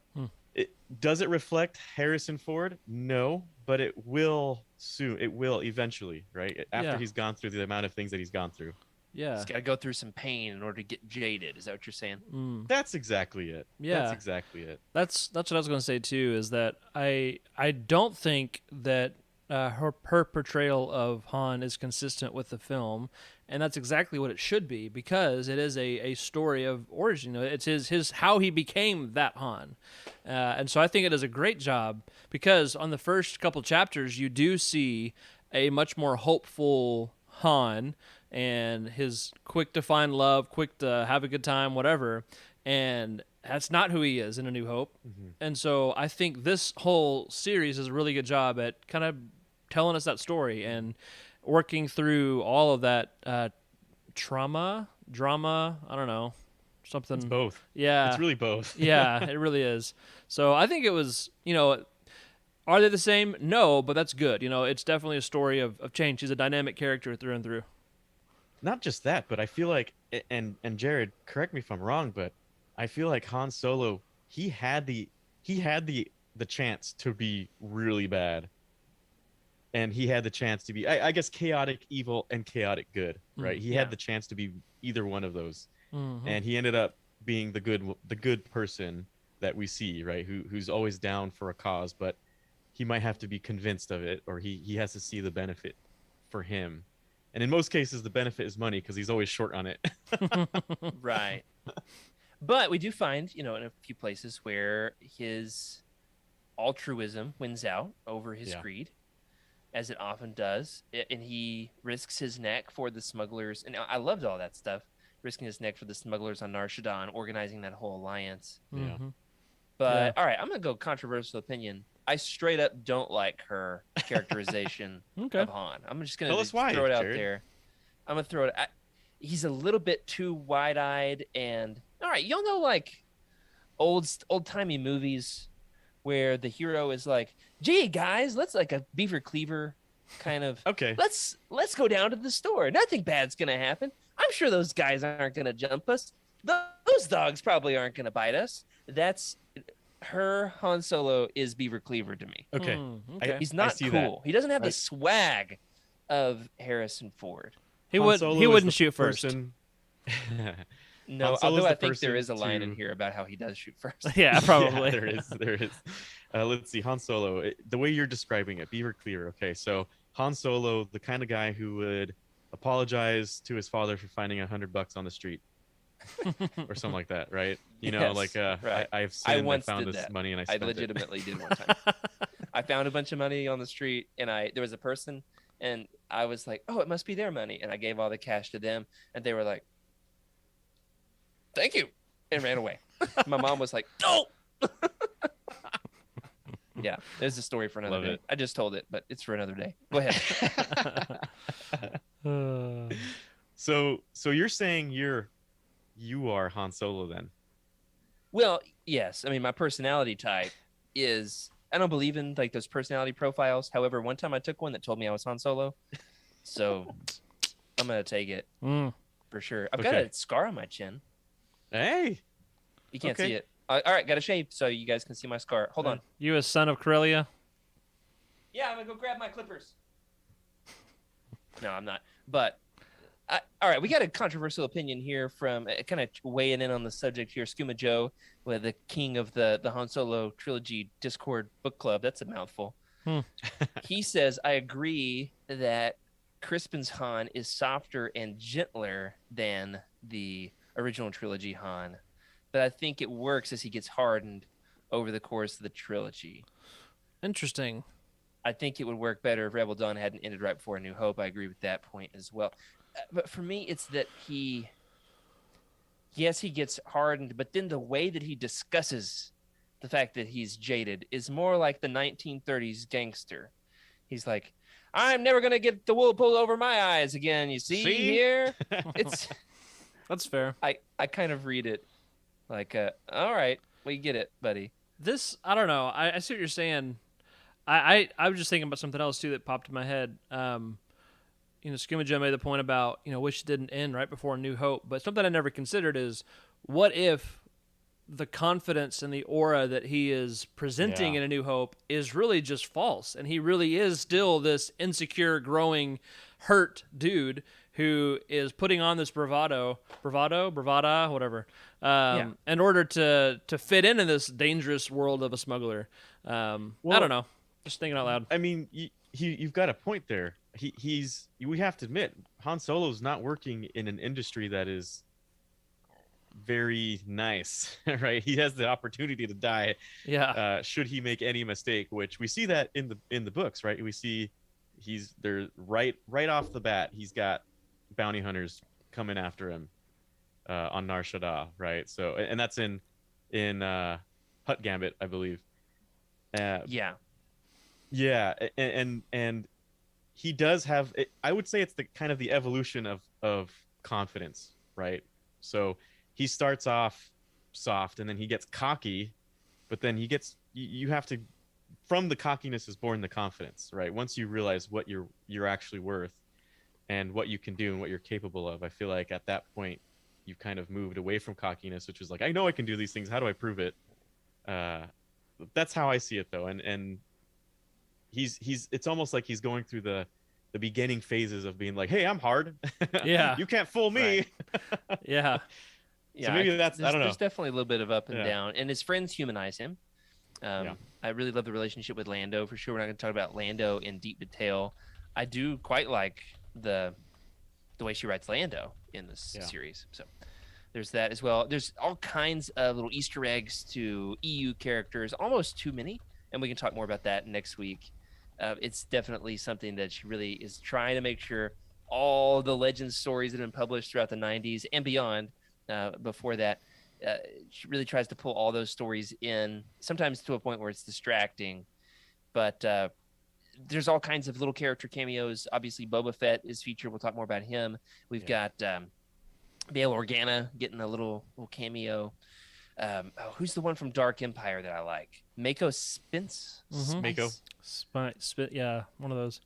does it reflect Harrison Ford? No, but it will soon. It will eventually, right? After Yeah. he's gone through the amount of things that he's gone through. Yeah. He's got to go through some pain in order to get jaded. Is that what you're saying? That's exactly it. Yeah. That's exactly it. That's what I was going to say too. Is that I don't think that her portrayal of Han is consistent with the film, and that's exactly what it should be, because it is a story of origin. It's his how he became that Han, and so I think it does a great job, because on the first couple chapters you do see a much more hopeful Han and his quick to find love, quick to have a good time, whatever, and that's not who he is in A New Hope. And so I think this whole series does a really good job at kind of telling us that story and working through all of that drama, I don't know, something. It's both. Yeah. It's really both. Yeah, it really is. So I think it was, are they the same? No, but that's good. It's definitely a story of change. He's a dynamic character through and through. Not just that, but I feel like, and Jared, correct me if I'm wrong, but I feel like Han Solo, he had the chance to be really bad, and he had the chance to be, I guess, chaotic evil and chaotic good, right? He had the chance to be either one of those, and he ended up being the good person that we see, right? Who's always down for a cause, but he might have to be convinced of it, or he has to see the benefit for him. And in most cases, the benefit is money, because he's always short on it. Right. But we do find, in a few places where his altruism wins out over his greed, as it often does. And he risks his neck for the smugglers. And I loved all that stuff. Risking his neck for the smugglers on Nar Shaddaa, organizing that whole alliance. Yeah. But, all right, I'm going to go controversial opinion. I straight up don't like her characterization of Han. I'm just going to throw it out there. I'm going to throw it. He's a little bit too wide-eyed, and all right, y'all know like old-timey movies where the hero is like, "Gee, guys, let's like a beaver cleaver kind of. Okay. Let's go down to the store. Nothing bad's going to happen. I'm sure those guys aren't going to jump us. Those dogs probably aren't going to bite us." That's her Han Solo is Beaver Cleaver to me. Okay. He's not cool. That. He doesn't have the swag of Harrison Ford. He wouldn't shoot first. No, although I think there is a line in here about how he does shoot first. Yeah, probably. Yeah, there is. Let's see, Han Solo. The way you're describing it, Beaver Cleaver. Okay, so Han Solo, the kind of guy who would apologize to his father for finding $100 on the street. Or something like that, right? Right. I've sinned, once I found did this that. money and I I spent legitimately did one time. I found a bunch of money on the street, and there was a person, and I was like, "Oh, it must be their money," and I gave all the cash to them, and they were like, "Thank you," and ran away. My mom was like, "Don't." Yeah, there's a story for another day. I just told it, but it's for another day. Go ahead. So you're saying you are Han Solo then? Well, yes. I mean, my personality type is, I don't believe in like those personality profiles. However, one time I took one that told me I was Han Solo. So I'm going to take it for sure. I've got a scar on my chin. Hey. You can't see it. All right, got a shave so you guys can see my scar. Hold on. You a son of Corellia? Yeah, I'm going to go grab my clippers. No, I'm not. But all right, we got a controversial opinion here from kind of weighing in on the subject here. Skooma Joe, the king of the Han Solo trilogy Discord book club. That's a mouthful. He says, I agree that Crispin's Han is softer and gentler than the original trilogy Han, but I think it works as he gets hardened over the course of the trilogy. Interesting. I think it would work better if Rebel Dawn hadn't ended right before A New Hope. I agree with that point as well. But for me, it's that he gets hardened, but then the way that he discusses the fact that he's jaded is more like the 1930s gangster. He's like, I'm never going to get the wool pulled over my eyes again. You see? Here? That's fair. I kind of read it like, all right, we get it, buddy. This, I don't know. I see what you're saying. I was just thinking about something else too that popped in my head. Skuma Joe made the point about, wish it didn't end right before A New Hope, but something I never considered is, what if the confidence and the aura that he is presenting in A New Hope is really just false, and he really is still this insecure, growing, hurt dude who is putting on this bravada, whatever, in order to fit into this dangerous world of a smuggler. I don't know. Just thinking out loud. I mean, you've got a point there. We have to admit, Han Solo's not working in an industry that is very nice, right? He has the opportunity to die. Yeah. Should he make any mistake, which we see that in the books, right? We see they're right off the bat. He's got bounty hunters coming after him on Nar Shaddaa, right? So, and that's in Hutt Gambit, I believe. Yeah, and he does have. I would say it's the kind of the evolution of confidence, right? So he starts off soft, and then he gets cocky, but then he gets. You have to. From the cockiness is born the confidence, right? Once you realize what you're actually worth, and what you can do and what you're capable of, I feel like at that point you've kind of moved away from cockiness, which is like, I know I can do these things. How do I prove it? That's how I see it, though, and he's it's almost like he's going through the beginning phases of being like, hey, I'm hard. Yeah. You can't fool me. Right. Yeah. Yeah, maybe I don't know. There's definitely a little bit of up and down, and his friends humanize him. I really love the relationship with Lando, for sure. We're not going to talk about Lando in deep detail. I do quite like the way she writes Lando in this series. So there's that as well. There's all kinds of little Easter eggs to EU characters, almost too many, and we can talk more about that next week. It's definitely something that she really is trying to make sure all the legend stories that have been published throughout the 90s and beyond, before that, she really tries to pull all those stories in, sometimes to a point where it's distracting. But there's all kinds of little character cameos. Obviously, Boba Fett is featured. We'll talk more about him. We've got Bail Organa getting a little cameo. Who's the one from Dark Empire that I like? Mako Spence? Mako. Yeah, one of those.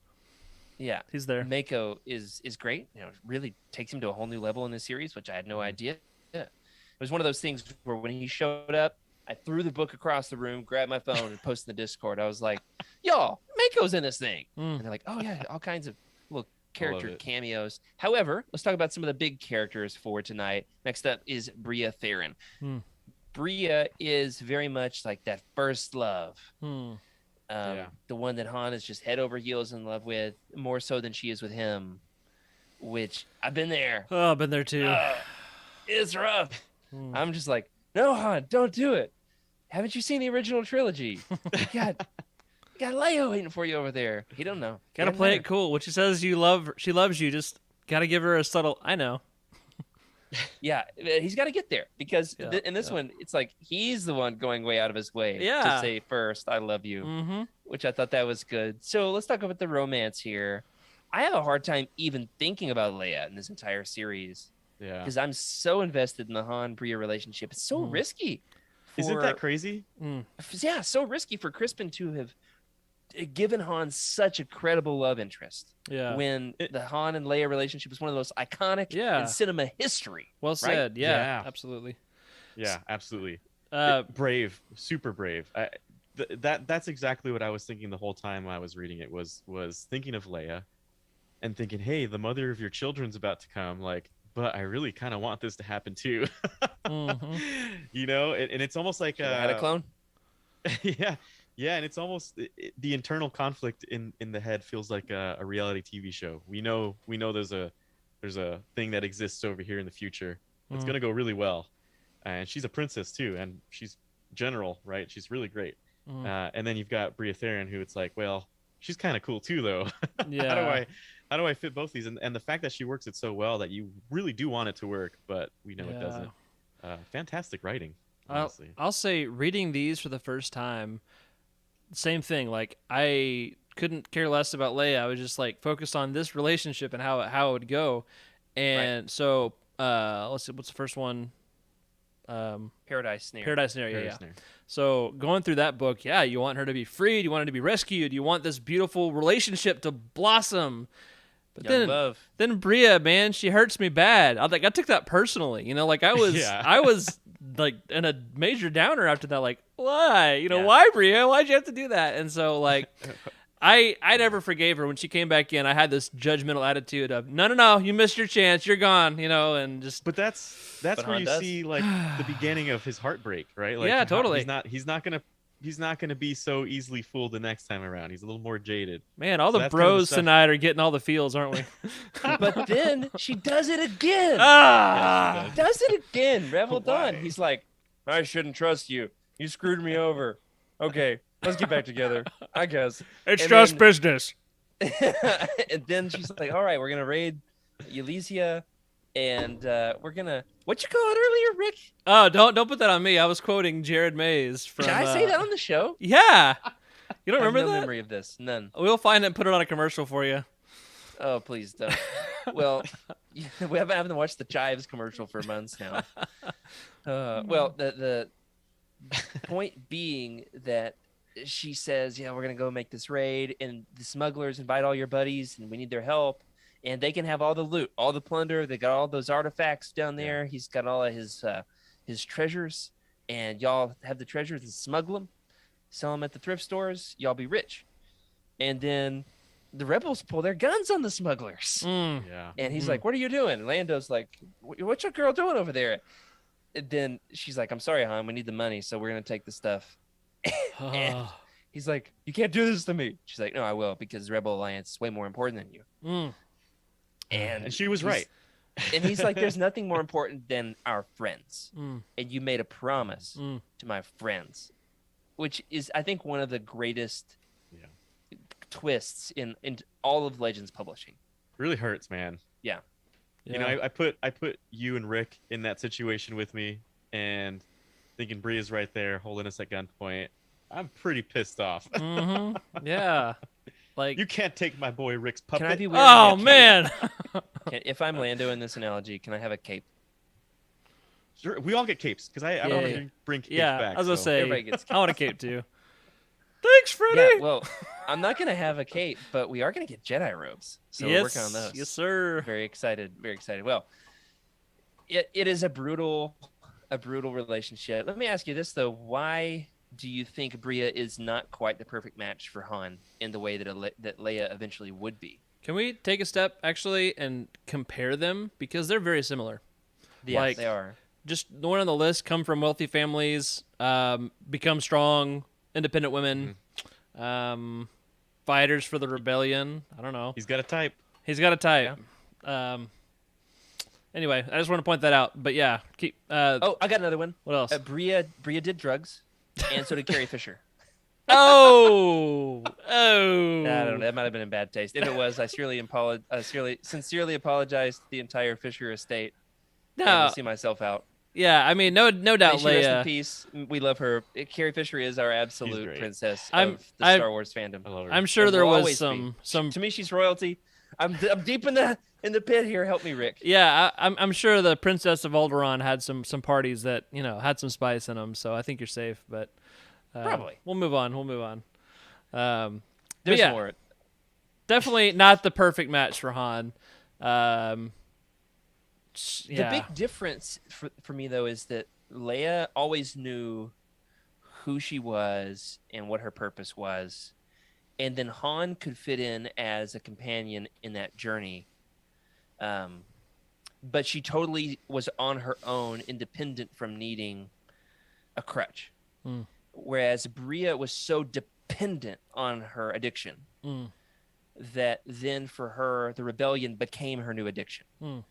Yeah, he's there. Mako is great. Really takes him to a whole new level in this series, which I had no idea. Yeah. It was one of those things where when he showed up, I threw the book across the room, grabbed my phone, and posted in the Discord. I was like, y'all, Mako's in this thing. And they're like, oh, yeah, all kinds of little character cameos. However, let's talk about some of the big characters for tonight. Next up is Bria Theron. Bria is very much like that first love. The one that Han is just head over heels in love with, more so than she is with him, which I've been there. Oh, I've been there too. It's rough. I'm just like, no, Han, don't do it. Haven't you seen the original trilogy? You got Leia waiting for you over there. He don't know. Gotta play it cool. When she says she loves you, just gotta give her a subtle, I know. Yeah, he's got to get there, because in this one, it's like he's the one going way out of his way to say first, I love you, which I thought that was good. So let's talk about the romance here. I have a hard time even thinking about Leia in this entire series. Yeah, because I'm so invested in the Han-Bria relationship. It's so risky. Isn't that crazy? Yeah, so risky for Crispin to have given Han such a credible love interest. Yeah, when the Han and Leia relationship is one of the most iconic in cinema history. Well said. Right? Yeah, absolutely. Yeah, absolutely. Brave, super brave. That's exactly what I was thinking the whole time when I was reading it. Was thinking of Leia, and thinking, hey, the mother of your children's about to come. Like, but I really kind of want this to happen too. And it's almost like had a clone. Yeah, and it's almost the internal conflict in the head feels like a reality TV show. We know there's a thing that exists over here in the future. It's gonna go really well, and she's a princess too, and she's general, right? She's really great. And then you've got Bria Theron, who it's like, well, she's kind of cool too, though. Yeah. How do I fit both these? And the fact that she works it so well that you really do want it to work, but we know it doesn't. Fantastic writing, honestly. I'll say, reading these for the first time, same thing. Like, I couldn't care less about Leia. I was just like focused on this relationship and how it would go. And so let's see, what's the first one? Paradise Snare. Paradise Snare. Yeah, Paradise yeah. Snare. So going through that book, yeah, you want her to be freed, you want her to be rescued, you want this beautiful relationship to blossom. But Young love. then Bria, man, she hurts me bad. I took that personally. Like I was Yeah. I was like in a major downer after that. Like, why? Yeah. Why, Bria? Why'd you have to do that? And so like I never forgave her when she came back in. I had this judgmental attitude of no, you missed your chance, you're gone, and just But that's But where Han you does. see like the beginning of his heartbreak, right? Like Yeah, how- totally. He's not gonna be so easily fooled the next time around. He's a little more jaded. man, all So the that's kind of the bros stuff- tonight are getting all the feels, aren't we? But then she does it again. Ah! Does it again. Rebel Why? Dawn. He's like, I shouldn't trust you. You screwed me over. Okay, let's get back together. I guess. It's And just then- business. And then she's like, all right, we're gonna raid Elysia, and we're gonna. What you call it earlier, Rick? Oh, don't put that on me. I was quoting Jared Mays from. Did I say that on the show? Yeah. You don't I have remember no that? memory of this. None. We'll find it and put it on a commercial for you. Oh, please don't. Well, we haven't watched the Chives commercial for months now. Well, the point being that she says, yeah, we're going to go make this raid, and the smugglers invite all your buddies, and we need their help. And they can have all the loot, all the plunder. They got all those artifacts down there. He's got all of his treasures, and y'all have the treasures and smuggle them, sell them at the thrift stores. Y'all be rich. And then the rebels pull their guns on the smugglers. Mm. Yeah. And he's like, what are you doing? And Lando's like, what's your girl doing over there? And then she's like, I'm sorry, Han, we need the money, so we're going to take the stuff. And he's like, you can't do this to me. She's like, no, I will, because Rebel Alliance is way more important than you. Mm. And she was he's- right. And he's like, there's nothing more important than our friends. Mm. And you made a promise Mm. to my friends, which is, I think, one of the greatest Yeah. twists in all of Legends publishing. Really hurts, man. Yeah. You know, I put you and Rick in that situation with me, and thinking Bria's right there holding us at gunpoint. I'm pretty pissed off. Mhm. Yeah. Like, You can't take my boy Rick's puppet. Can I be wearing oh a cape? man. If I'm Lando in this analogy, can I have a cape? Sure, we all get capes because I don't want Yeah. to bring capes Yeah, back. I was gonna so- say, Everybody gets I want a cape too. Thanks, Freddie. Yeah, well, I'm not going to have a cape, but we are going to get Jedi robes. So yes, we're working on those. yes, sir. Very excited. Very excited. Well, it is a brutal relationship. Let me ask you this, though. Why do you think Bria is not quite the perfect match for Han in the way that Leia eventually would be? Can we take a step actually and compare them because they're very similar? Yes, Like- they are. Just the one on the list come from wealthy families, become strong, independent women, fighters for the rebellion. I don't know. He's got a type. He's got a type. Anyway, I just want to point that out. But yeah, keep. Oh, I got another one. What else? Bria did drugs, and so did Carrie Fisher. Oh. I don't know. That might have been in bad taste. If it was, I sincerely apologize to the entire Fisher estate. And No. I'll see myself out. Yeah, I mean, no May doubt, she rest in Leia. peace. We love her. Carrie Fisher is our absolute great. princess I'm- of the I'm- Star Wars fandom. I love her. I'm sure And there will was always some. To me, she's royalty. I'm deep in the pit here. Help me, Rick. Yeah, I'm sure the Princess of Alderaan had some parties that had some spice in them. So I think you're safe. But Probably. we'll move on. But There's yeah, more. definitely not the perfect match for Han. Yeah. The big difference for me, though, is that Leia always knew who she was and what her purpose was. And then Han could fit in as a companion in that journey. But she totally was on her own, independent from needing a crutch. Mm. Whereas Bria was so dependent on her addiction Mm. that then for her, the rebellion became her new addiction. Mm.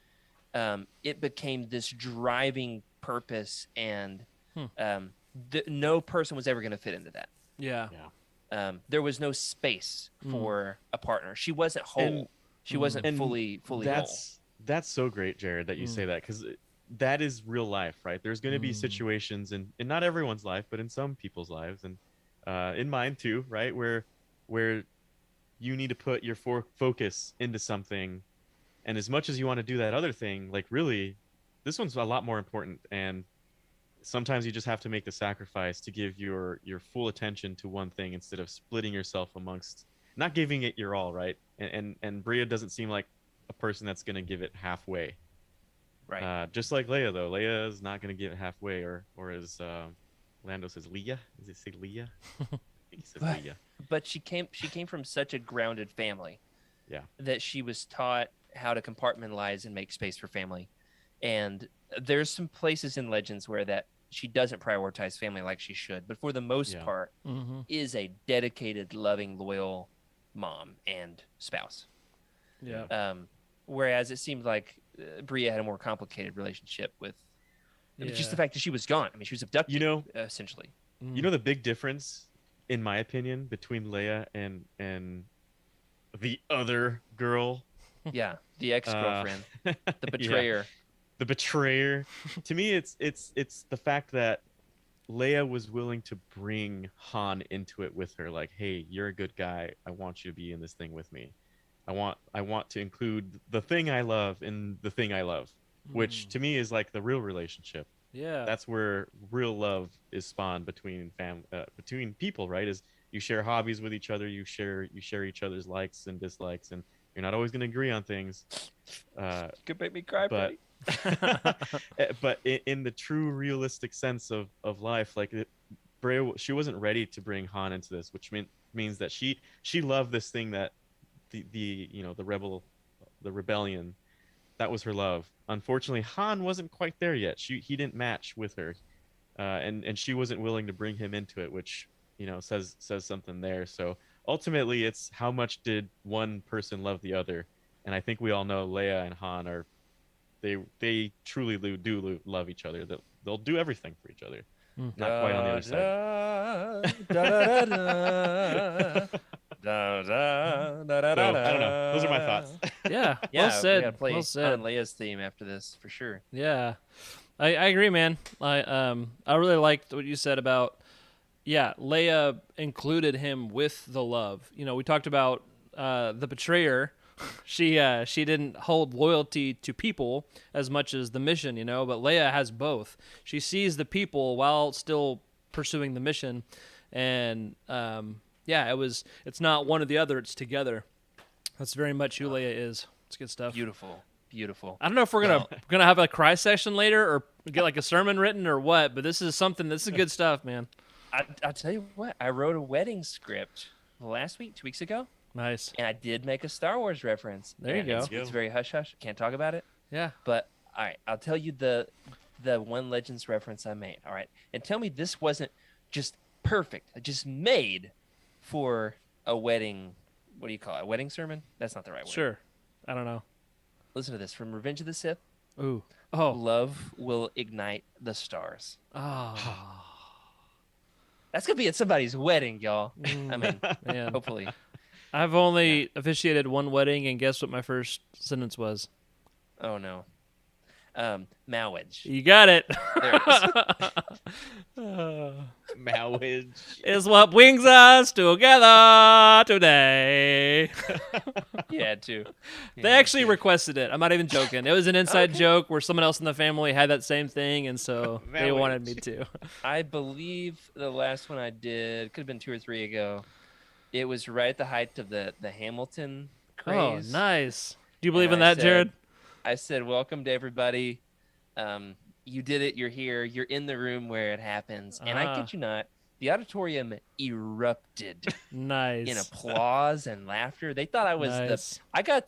It became this driving purpose, and Hmm. no person was ever going to fit into that. Yeah. There was no space Mm. for a partner. She wasn't whole. And- She wasn't and fully whole. That's so great, Jared, that you say that, because that is real life, right? There's going to be Mm. situations in not everyone's life, but in some people's lives, and in mine too, right, where you need to put your focus into something, and as much as you want to do that other thing, like really, this one's a lot more important, and sometimes you just have to make the sacrifice to give your full attention to one thing instead of splitting yourself amongst, not giving it your all, right? And Bria doesn't seem like a person that's going to give it halfway. Right. Just like Leia, though. Leia is not going to give it halfway, or as Lando says, Leia. Does it say Leia? I think he says Leia. But she came from such a grounded family. Yeah. That she was taught how to compartmentalize and make space for family. And there's some places in Legends where that she doesn't prioritize family like she should, but for the most part, is a dedicated, loving, loyal mom and spouse. Yeah. Whereas it seemed like Bria had a more complicated relationship with just the fact that she was gone. I mean, she was abducted, essentially. You know the big difference, in my opinion, between Leia and the other girl? Yeah, the ex-girlfriend, the betrayer. Yeah. The betrayer. To me, it's the fact that Leia was willing to bring Han into it with her. Like, hey, you're a good guy. I want you to be in this thing with me. I want to include the thing I love in the thing I love, which to me is like the real relationship. Yeah. That's where real love is spawned between between people, right? Is you share hobbies with each other, you share each other's likes and dislikes, and you're not always going to agree on things. Could make me cry, but but in the true realistic sense of life, like Brea, she wasn't ready to bring Han into this, which means that she loved this thing that the rebellion, that was her love. Unfortunately, Han wasn't quite there yet. He didn't match with her, and she wasn't willing to bring him into it, which says something there. So ultimately, it's how much did one person love the other, and I think we all know Leia and Han are they truly do love each other. They'll do everything for each other. Not quite on the other side. So, I don't know. Those are my thoughts. Yeah. Yeah, Well said. we gotta play Well said. Han and Leia's theme after this for sure. Yeah, I agree, man. I really liked what you said about Leia included him with the love. We talked about the betrayer. She didn't hold loyalty to people as much as the mission, but Leia has both. She sees the people while still pursuing the mission, and it's not one or the other, it's together. That's very much who Leia is. It's good stuff. Beautiful. I don't know if we're gonna have a cry session later or get like a sermon written or what, but this is good stuff, man. I'll tell you what, I wrote a wedding script last week, 2 weeks ago. Nice. And I did make a Star Wars reference. There you go. It's very hush-hush. Can't talk about it. Yeah. But, all right, I'll tell you the one Legends reference I made, all right? And tell me this wasn't just perfect, just made for a wedding. What do you call it? A wedding sermon? That's not the right word. Sure. I don't know. Listen to this. From Revenge of the Sith. Ooh. Oh. Love will ignite the stars. Oh. That's going to be at somebody's wedding, y'all. I mean, Man. hopefully. I've only officiated one wedding, and guess what my first sentence was? Oh, no. Marriage. You got it. There it is. Marriage is what brings us together today. You had to. They actually requested it. I'm not even joking. It was an inside joke where someone else in the family had that same thing, and so they wanted me to. I believe the last one I did, could have been 2 or 3 ago, it was right at the height of the Hamilton craze. Oh, nice. Do you believe in that, Jared? I said, welcome to everybody. You did it. You're here. You're in the room where it happens. And I kid you not, the auditorium erupted. Nice. In applause and laughter. They thought I was I got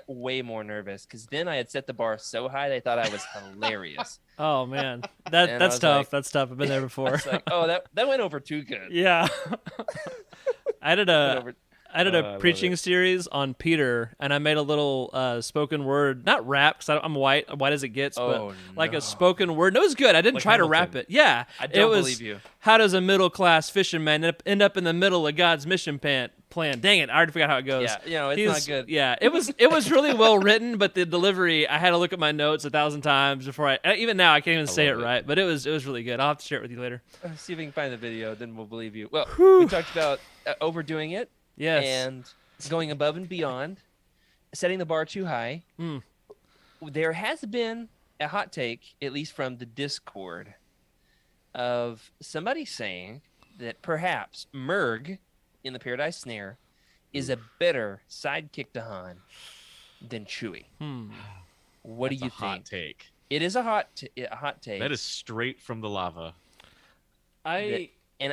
way more nervous because then I had set the bar so high they thought I was hilarious. Oh man, that's tough. Like, that's tough. I've been there before. It's like, oh, that went over too good. Yeah. I did a preaching series on Peter, and I made a little spoken word, not rap, because I'm white as it gets, but like a spoken word. No, it was good. I didn't try to rap it. Yeah. I don't believe you. How does a middle-class fisherman end up in the middle of God's mission plan? Dang it, I already forgot how it goes. Yeah, it's not good. Yeah, it was really well written, but the delivery, I had to look at my notes 1,000 times before even now I can't even say it right, but it was really good. I'll have to share it with you later. See if we can find the video, then we'll believe you. Well, we talked about overdoing it. Yes. And going above and beyond, setting the bar too high. There has been a hot take, at least from the Discord, of somebody saying that perhaps Murg in the Paradise Snare is a better sidekick to Han than Chewie. What do you That's a hot think? take. It is a hot take. That is straight from the lava. And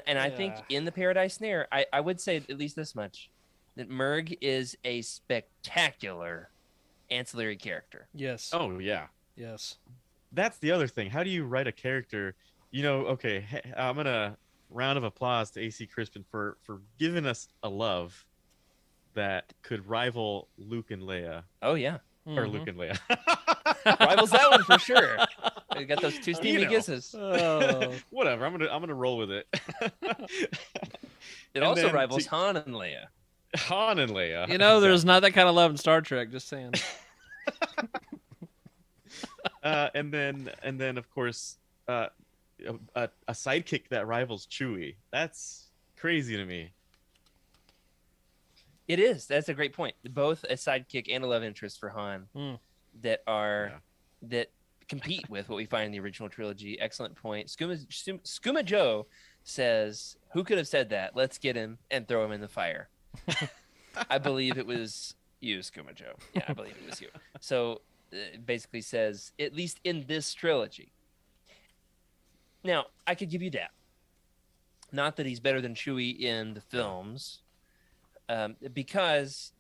I think in the Paradise Snare, I would say at least this much, that Murg is a spectacular ancillary character. Yes. Oh yeah. Yes. That's the other thing. How do you write a character? Okay, I'm gonna round of applause to AC Crispin for giving us a love that could rival Luke and Leia. Oh yeah. Or Luke and Leia. Rivals that one for sure. We got those two steamy kisses. Oh. Whatever. I'm gonna roll with it. It also rivals Han and Leia. Han and Leia. There's not that kind of love in Star Trek. Just saying. And then of course, a sidekick that rivals Chewie. That's crazy to me. It is. That's a great point. Both a sidekick and a love interest for Han that compete with what we find in the original trilogy. Excellent point. Skooma Joe says, "Who could have said that? Let's get him and throw him in the fire." I believe it was you, Skooma Joe. Yeah, I believe it was you. So it basically says, at least in this trilogy. Now, I could give you that. Not that he's better than Chewie in the films. Because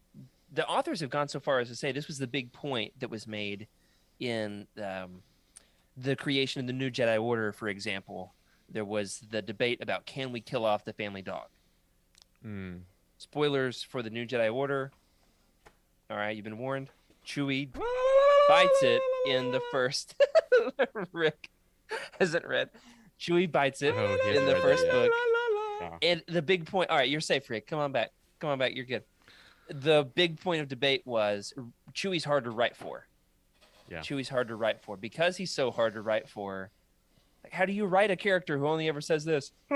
the authors have gone so far as to say this was the big point that was made in the creation of the New Jedi Order, for example. There was the debate about, can we kill off the family dog? Spoilers for the New Jedi Order. All right, you've been warned. Chewie bites it in the first... Rick hasn't read. Chewie bites it in the first book. And the big point... All right, you're safe, Rick. Come on back. You're good. The big point of debate was Chewie's hard to write for. Yeah. Chewie's hard to write for. Because he's so hard to write for, like, how do you write a character who only ever says this? Do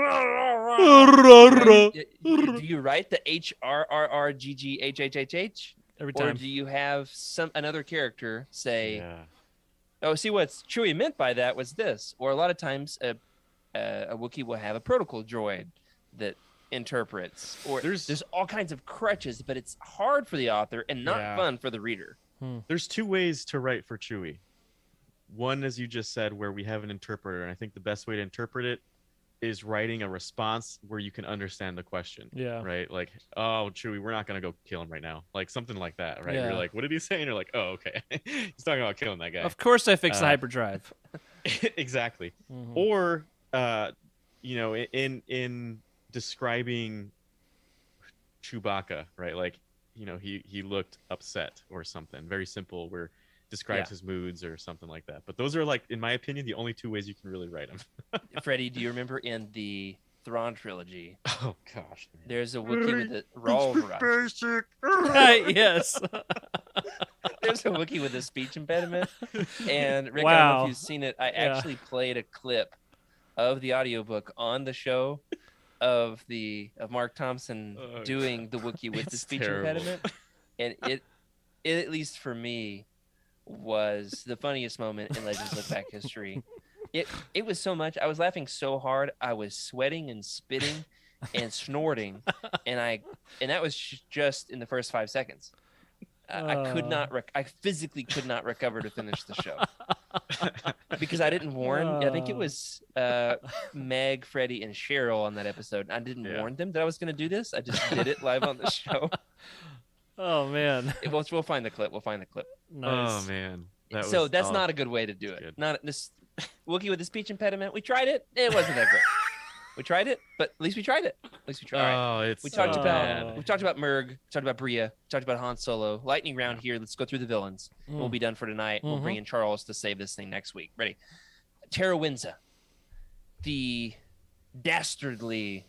you write the HRRRGGHHHH? Every time. Or do you have another character say, oh, see, what Chewie meant by that was this? Or a lot of times a Wookiee will have a protocol droid that interprets, or there's all kinds of crutches, but it's hard for the author and not fun for the reader. There's two ways to write for Chewie. One, as you just said, where we have an interpreter, and I think the best way to interpret it is writing a response where you can understand the question. Yeah. Right? Like, oh, Chewie, we're not going to go kill him right now. Like something like that, right? Yeah. You're like, what did he say? And you're like, oh, okay. He's talking about killing that guy. Of course I fixed the hyperdrive. Exactly. Or, in describing Chewbacca, right? Like, he looked upset or something. Very simple, where describes his moods or something like that. But those are, like, in my opinion, the only two ways you can really write them. Freddie, do you remember in the Thrawn trilogy? Oh gosh, man. There's a Wookiee with a basic. Yes. There's a Wookiee with a speech impediment, and Rick, I don't know if you've seen it. I actually played a clip of the audiobook on the show of Mark Thompson doing the Wookiee with the speech impediment, and it at least for me was the funniest moment in Legends Lookback history. It was so much. I was laughing so hard. I was sweating and spitting and snorting, and that was just in the first 5 seconds. I could not. I physically could not recover to finish the show because I didn't warn. I think it was Meg, Freddie, and Cheryl on that episode. I didn't warn them that I was going to do this. I just did it live on the show. Oh man! We'll find the clip. Nice. Oh man! That's not a good way to do it. Good. Not this Wookiee with the speech impediment. We tried it. It wasn't that great. We tried it, but at least we tried it. We talked about Murg, we talked about Bria, we talked about Han Solo. Lightning round here. Let's go through the villains. We'll be done for tonight. We'll bring in Charles to save this thing next week. Ready? Tara Winza, the dastardly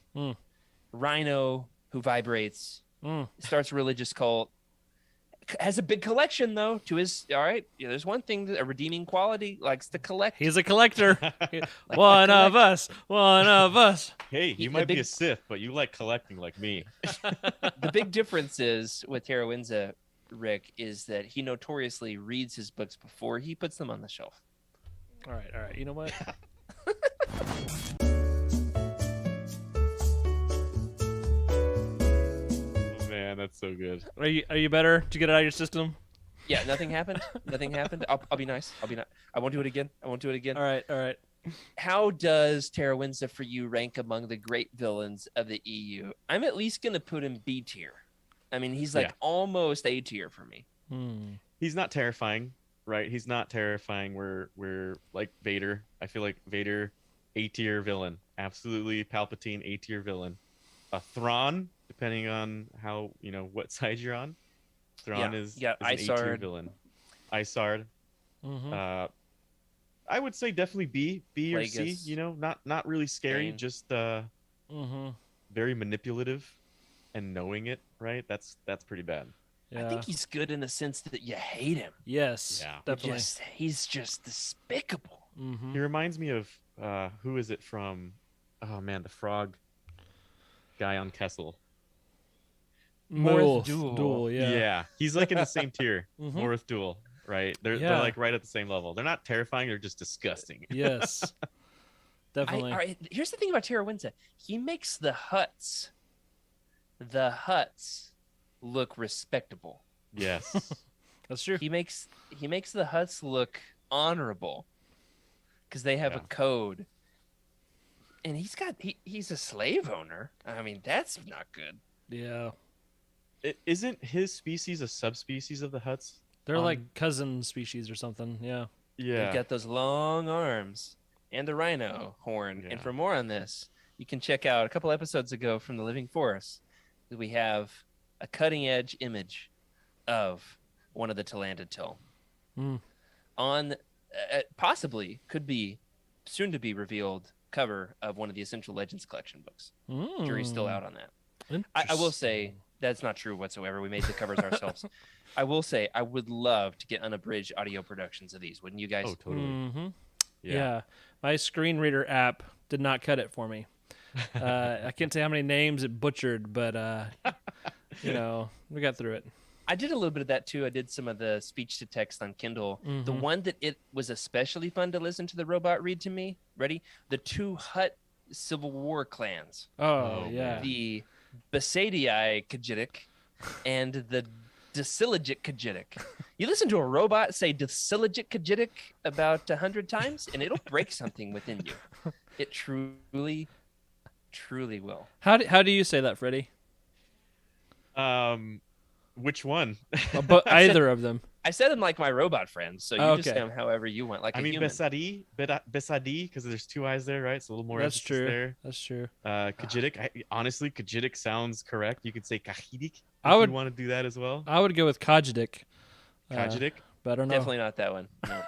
rhino who vibrates, starts a religious cult. Has a big collection though. To his there's one thing, a redeeming quality, likes to collect. He's a collector. One of us. Hey, you might be a Sith, but you like collecting like me. The big difference is with Tara Winza, Rick, is that he notoriously reads his books before he puts them on the shelf. All right. You know what? that's so good. Are you better to get it out of your system? Yeah, nothing happened. Nothing happened. I'll be nice. I won't do it again. I won't do it again. All right. How does Tara Windsor for you rank among the great villains of the EU? I'm at least gonna put him B tier. I mean, he's like almost A tier for me. He's not terrifying, right? He's not terrifying. We're like Vader. I feel like Vader, A tier villain. Absolutely Palpatine, A tier villain. A Thrawn, depending on how what side you're on. Thrawn is an A tier villain. Isard. I would say definitely B or C. Not really scary, just very manipulative, and knowing it, right? That's pretty bad. Yeah. I think he's good in the sense that you hate him. Yes, yeah, definitely. He's just despicable. Mm-hmm. He reminds me of who is it from? Oh man, the frog guy on Kessel. Morth Duel. Duel, yeah. Yeah, he's like in the same tier. Mhm. Morth Duel, right? They're like right at the same level. They're not terrifying. They're just disgusting. Yes, definitely. All right, here's the thing about Tara Windsor. He makes the Hutts look respectable. Yes. That's true. He makes the Hutts look honorable because they have a code. And he's a slave owner. I mean, that's not good. Yeah. Isn't his species a subspecies of the Hutts? They're like cousin species or something. Yeah. Yeah. They've got those long arms and the rhino horn. Yeah. And for more on this, you can check out a couple episodes ago from the Living Forest. We have a cutting edge image of one of the Talandid on possibly could be soon to be revealed cover of one of the Essential Legends collection books. Jury's still out on that. I will say that's not true whatsoever. We made the covers ourselves. I will say I would love to get unabridged audio productions of these. Wouldn't you guys? Oh, totally. Mm-hmm. Yeah. Yeah. My screen reader app did not cut it for me. I can't tell how many names it butchered, but we got through it. I did a little bit of that too. I did some of the speech to text on Kindle. Mm-hmm. The one that it was especially fun to listen to the robot read to me. Ready? The two Hutt Civil War clans. Oh yeah. The Basadii Kajidik and the Desilogic Kajidik. You listen to a robot say Desilogic Kajidik about 100 times, and it'll break something within you. It truly will. How do you say that, Freddie? Which one? But either of them. I said them like my robot friends, so you just say them however you want, like I a mean, human. Besadi, because there's two eyes there, right? So a little more That's emphasis true. there. That's true. Kajidik, honestly, Kajidik sounds correct. You could say Kajidik if I would you want to do that as well. I would go with Kajidik. Kajidik? But I don't know. Definitely not that one. No.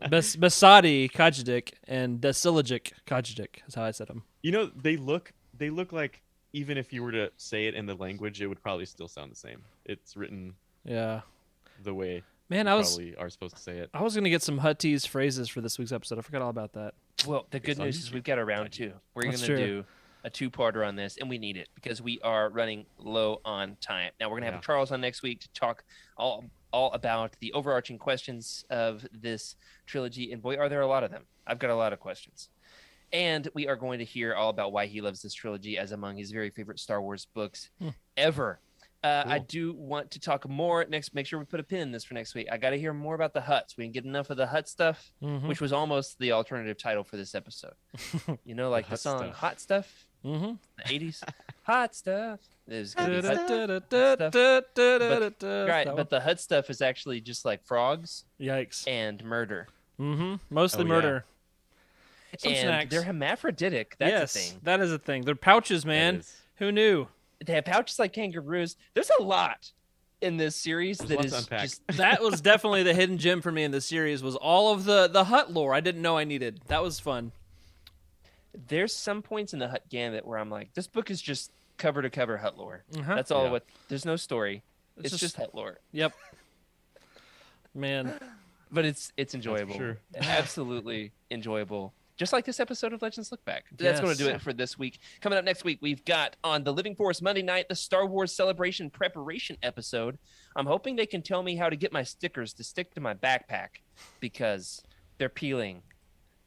Besadi Kajidik and Desilogic Kajidik is how I said them. They look like, even if you were to say it in the language, it would probably still sound the same. It's written the way probably are supposed to say it. I was gonna get some Hutties phrases for this week's episode. I forgot all about that. Well, the good news is we've got a round two. We're going That's to true. do a two-parter on this, and we need it because we are running low on time. Now, we're going to have Charles on next week to talk all about the overarching questions of this trilogy, and boy, are there a lot of them. I've got a lot of questions. And we are going to hear all about why he loves this trilogy as among his very favorite Star Wars books ever. Cool. I do want to talk more next. Make sure we put a pin in this for next week. I got to hear more about the Hutts. We didn't get enough of the Hutt stuff, which was almost the alternative title for this episode. Like the song stuff. Hot Stuff, Mm-hmm. the 80s. Hot Stuff. It was gonna be Hutt stuff. Right, but the Hutt stuff is actually just like frogs Yikes. and murder. Mm-hmm. Mostly Oh, yeah. murder. Some And snacks. they're hermaphroditic. That's yes, a thing. that is a thing. They're pouches, man. That is. Who knew? They have pouches like kangaroos. There's a lot in this series There's that lots is to unpack. just That was definitely the hidden gem for me in the series. Was all of the Hutt lore I didn't know I needed. That was fun. there's some points in the Hutt Gambit where I'm like, this book is just cover to cover Hutt lore. Uh-huh. That's all. Yeah. What there's no story. It's It's just- just Hutt lore. Yep. Man. But it's enjoyable. sure. Absolutely enjoyable. Just like this episode of Legends Look Back. That's going to do Yes. it for this week. Coming up next week, we've got on the Living Force Monday night, the Star Wars Celebration Preparation episode. I'm hoping they can tell me how to get my stickers to stick to my backpack because they're peeling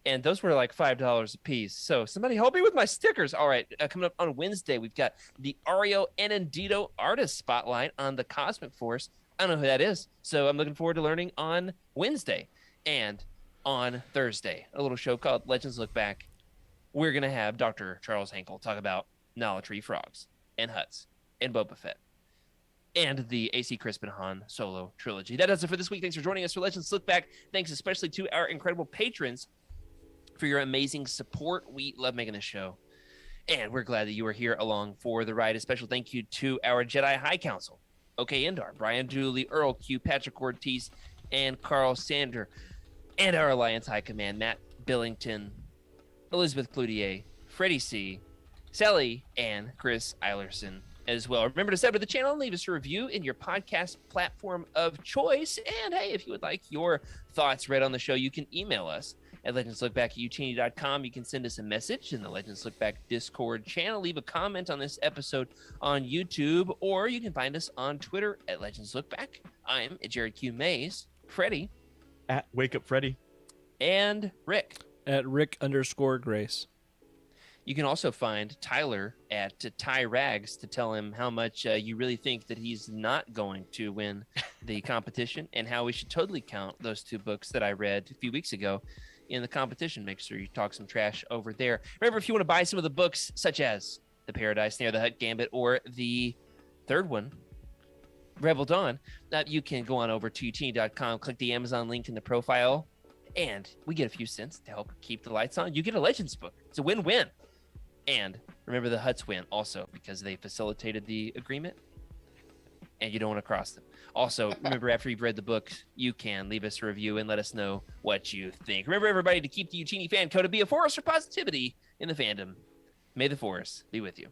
And those were like $5 a piece. So somebody help me with my stickers. All right, coming up on Wednesday, we've got the Ario Anandito Artist Spotlight on the Cosmic Force. I don't know who that is, so I'm looking forward to learning on Wednesday. And on Thursday, a little show called Legends Look Back. We're going to have Dr. Charles Hankel talk about Nala-Tree frogs and Hutts and Boba Fett and the AC Crispin Han solo trilogy. That does it for this week. Thanks for joining us for Legends Look Back. Thanks especially to our incredible patrons for your amazing support. We love making this show, and we're glad that you are here along for the ride. A special thank you to our Jedi High Council, OK Endar, Brian Dooley, Earl Q, Patrick Ortiz, and Carl Sander, and our Alliance High Command, Matt Billington, Elizabeth Cloutier, Freddie C., Sally, and Chris Eilerson as well. Remember to sub to the channel and leave us a review in your podcast platform of choice. And hey, if you would like your thoughts read on the show, you can email us at legendslookback@utini.com. You can send us a message in the Legends Look Back Discord channel, leave a comment on this episode on YouTube, or you can find us on Twitter at Legends Look Back. I'm at Jared Q. Mays, Freddie, At Wake Up Freddy. and Rick. At Rick_Grace. You can also find Tyler at Ty Rags to tell him how much you really think that he's not going to win the competition, and how we should totally count those 2 books that I read a few weeks ago in the competition. Make sure you talk some trash over there. Remember, if you want to buy some of the books, such as The Paradise Snare, The Hutt Gambit, or the third one, Rebel Dawn, you can go on over to utini.com, click the Amazon link in the profile, and we get a few cents to help keep the lights on. You get a Legends book. It's a win-win. And remember, the Hutts win also because they facilitated the agreement, and you don't want to cross them. Also, remember, after you've read the book, you can leave us a review and let us know what you think. Remember, everybody, to keep the Utini fan code, to be a force for positivity in the fandom. May the Force be with you.